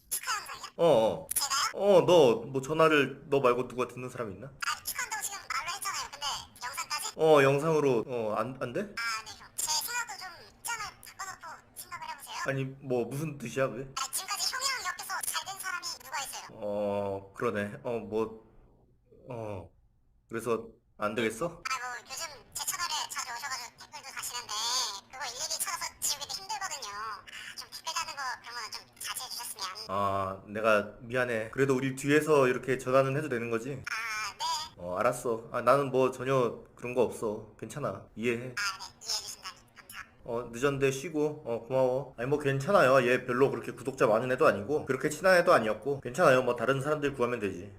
축하 영상이요? 제가요? 너 뭐 전화를 너 말고 누가 듣는 사람 있나? 축하한다고 지금 말로 했잖아요. 근데 영상까지? 영상으로 안 돼? 네 형. 제 생각도 좀 입장을 바꿔놓고 생각을 해보세요. 아니, 뭐 무슨 뜻이야 그게? 지금까지 형이 형 옆에서 잘 된 사람이 누가 있어요? 그러네. 그래서 안 되겠어? 뭐 요즘 제 채널에 자주 오셔가지고 댓글도 다시는데 그거 일일이 찾아서 지우기도 힘들거든요. 좀 댓글 다는 거 그런 거는 좀 자제해 주셨으면. 내가 미안해. 그래도 우리 뒤에서 이렇게 전화는 해도 되는 거지? 네. 알았어. 나는 뭐 전혀 그런 거 없어. 괜찮아. 이해해. 네. 이해해 주신다니 감사합니다. 늦었는데 쉬고 고마워. 아니, 뭐 괜찮아요. 얘 별로 그렇게 구독자 많은 애도 아니고 그렇게 친한 애도 아니었고 괜찮아요. 뭐 다른 사람들 구하면 되지.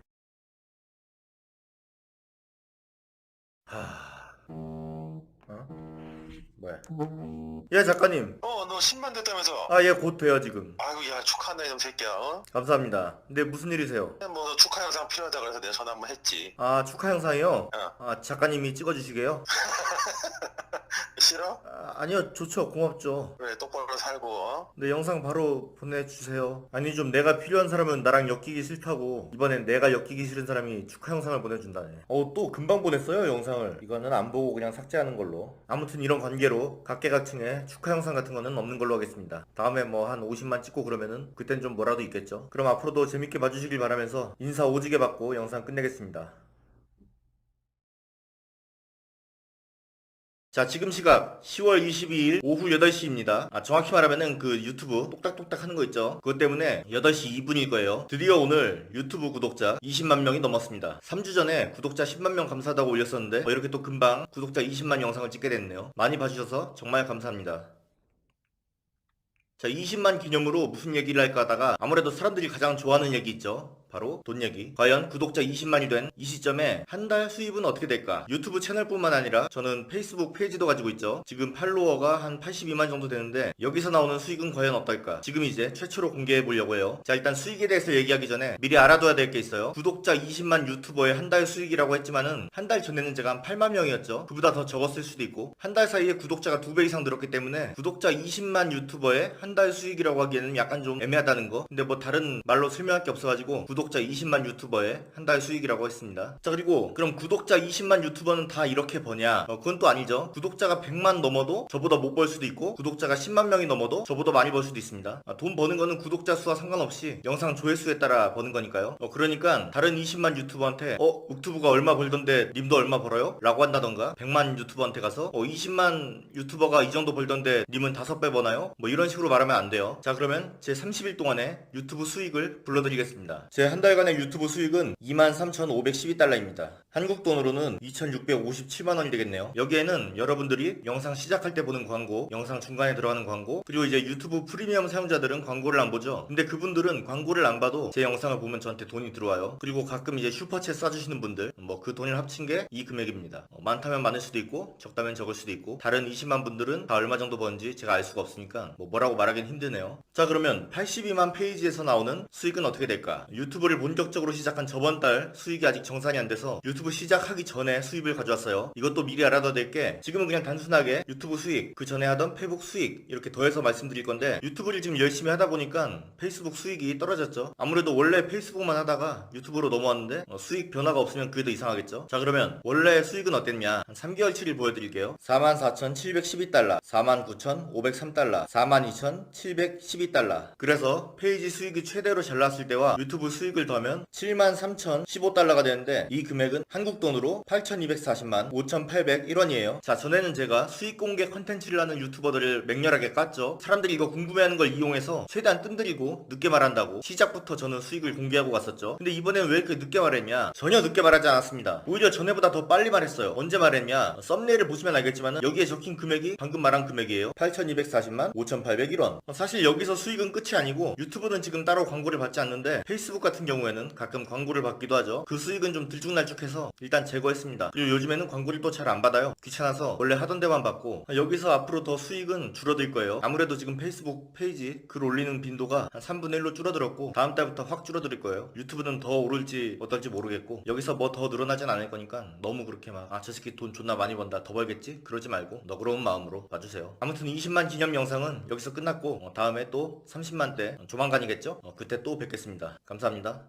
어? 뭐야? 예, 작가님. 너 10만 됐다면서? 아, 예, 곧 돼요, 지금. 아이고, 야, 축하한다, 이놈 새끼야, 감사합니다. 근데 무슨 일이세요? 너 축하 영상 필요하다 그래서 내가 전화 한번 했지. 아, 축하 영상이요? 어. 아, 작가님이 찍어주시게요? 싫어? 아니요, 좋죠. 고맙죠. 그래, 똑바로 살고, 네, 영상 바로 보내주세요. 아니, 좀 내가 필요한 사람은 나랑 엮이기 싫다고. 이번엔 내가 엮이기 싫은 사람이 축하 영상을 보내준다네. 또 금방 보냈어요, 영상을. 이거는 안 보고 그냥 삭제하는 걸로. 아무튼 이런 관계로 각계각층에 축하 영상 같은 거는 없는 걸로 하겠습니다. 다음에 뭐 한 50만 찍고 그러면은 그땐 좀 뭐라도 있겠죠. 그럼 앞으로도 재밌게 봐주시길 바라면서 인사 오지게 받고 영상 끝내겠습니다. 자, 지금 시각 10월 22일 오후 8시입니다. 정확히 말하면은 그 유튜브 똑딱똑딱 하는 거 있죠? 그것 때문에 8시 2분일 거예요. 드디어 오늘 유튜브 구독자 20만 명이 넘었습니다. 3주 전에 구독자 10만 명 감사하다고 올렸었는데 이렇게 또 금방 구독자 20만 영상을 찍게 됐네요. 많이 봐주셔서 정말 감사합니다. 자, 20만 기념으로 무슨 얘기를 할까 하다가 아무래도 사람들이 가장 좋아하는 얘기 있죠. 바로 돈 얘기. 과연 구독자 20만이 된 이 시점에 한 달 수입은 어떻게 될까? 유튜브 채널뿐만 아니라 저는 페이스북 페이지도 가지고 있죠. 지금 팔로워가 한 82만 정도 되는데 여기서 나오는 수익은 과연 어떨까? 지금 이제 최초로 공개해 보려고 해요. 자, 일단 수익에 대해서 얘기하기 전에 미리 알아둬야 될 게 있어요. 구독자 20만 유튜버의 한 달 수익이라고 했지만은 한 달 전에는 제가 한 8만 명이었죠. 그보다 더 적었을 수도 있고 한 달 사이에 구독자가 2배 이상 늘었기 때문에 구독자 20만 유튜버의 한 달 수익이라고 하기에는 약간 좀 애매하다는 거. 근데 뭐 다른 말로 설명할 게 없어가지고 구독자 20만 유튜버의 한 달 수익이라고 했습니다. 자, 그리고 그럼 구독자 20만 유튜버는 다 이렇게 버냐? 그건 또 아니죠. 구독자가 100만 넘어도 저보다 못 벌 수도 있고 구독자가 10만 명이 넘어도 저보다 많이 벌 수도 있습니다. 돈 버는 거는 구독자 수와 상관없이 영상 조회수에 따라 버는 거니까요. 그러니까 다른 20만 유튜버한테 욱튜브가 얼마 벌던데 님도 얼마 벌어요? 라고 한다던가 100만 유튜버한테 가서 20만 유튜버가 이 정도 벌던데 님은 5배 버나요? 뭐 이런 식으로 말하면 안 돼요. 자, 그러면 제 30일 동안의 유튜브 수익을 불러드리겠습니다. 제 한 달간의 유튜브 수익은 23,512달러입니다. 한국 돈으로는 2,657만원이 되겠네요. 여기에는 여러분들이 영상 시작할 때 보는 광고, 영상 중간에 들어가는 광고, 그리고 이제 유튜브 프리미엄 사용자들은 광고를 안 보죠. 근데 그분들은 광고를 안 봐도 제 영상을 보면 저한테 돈이 들어와요. 그리고 가끔 이제 슈퍼챗 쏴주시는 분들, 뭐 그 돈을 합친 게 이 금액입니다. 많다면 많을 수도 있고 적다면 적을 수도 있고 다른 20만 분들은 다 얼마 정도 버는지 제가 알 수가 없으니까 뭐라고 말하긴 힘드네요. 자, 그러면 82만 페이지에서 나오는 수익은 어떻게 될까? 유튜브를 본격적으로 시작한 저번 달 수익이 아직 정산이 안 돼서 유튜브 시작하기 전에 수입을 가져왔어요. 이것도 미리 알아둬야 될 게 지금은 그냥 단순하게 유튜브 수익, 그 전에 하던 페북 수익 이렇게 더해서 말씀드릴 건데 유튜브를 지금 열심히 하다 보니까 페이스북 수익이 떨어졌죠. 아무래도 원래 페이스북만 하다가 유튜브로 넘어왔는데 수익 변화가 없으면 그게 더 이상하겠죠. 자, 그러면 원래 수익은 어땠냐? 한 3개월치를 보여드릴게요. 44,712달러, 49,503달러, 42,712달러. 그래서 페이지 수익이 최대로 잘 나왔을 때와 유튜브 수익을 더하면 73,015달러가 되는데 이 금액은 한국 돈으로 8,240만 5,801원이에요. 자, 전에는 제가 수익 공개 컨텐츠를 하는 유튜버들을 맹렬하게 깠죠. 사람들이 이거 궁금해하는 걸 이용해서 최대한 뜸들이고 늦게 말한다고 시작부터 저는 수익을 공개하고 갔었죠. 근데 이번엔 왜 이렇게 늦게 말했냐? 전혀 늦게 말하지 않았습니다. 오히려 전에보다 더 빨리 말했어요. 언제 말했냐? 썸네일을 보시면 알겠지만 여기에 적힌 금액이 방금 말한 금액이에요. 8,240만 5,801원. 사실 여기서 수익은 끝이 아니고 유튜브는 지금 따로 광고를 받지 않는데 페이스북 같은 경우에는 가끔 광고를 받기도 하죠. 그 수익은 좀 들쭉날쭉해서 일단 제거했습니다. 그리고 요즘에는 광고를 또 잘 안 받아요. 귀찮아서 원래 하던 데만 받고 여기서 앞으로 더 수익은 줄어들 거예요. 아무래도 지금 페이스북 페이지 글 올리는 빈도가 한 3분의 1로 줄어들었고 다음 달부터 확 줄어들 거예요. 유튜브는 더 오를지 어떨지 모르겠고 여기서 뭐 더 늘어나진 않을 거니까 너무 그렇게 막 저 새끼 돈 존나 많이 번다 더 벌겠지? 그러지 말고 너그러운 마음으로 봐주세요. 아무튼 20만 기념 영상은 여기서 끝났고 다음에 또 30만 때 조만간이겠죠? 그때 또 뵙겠습니다. 감사합니다.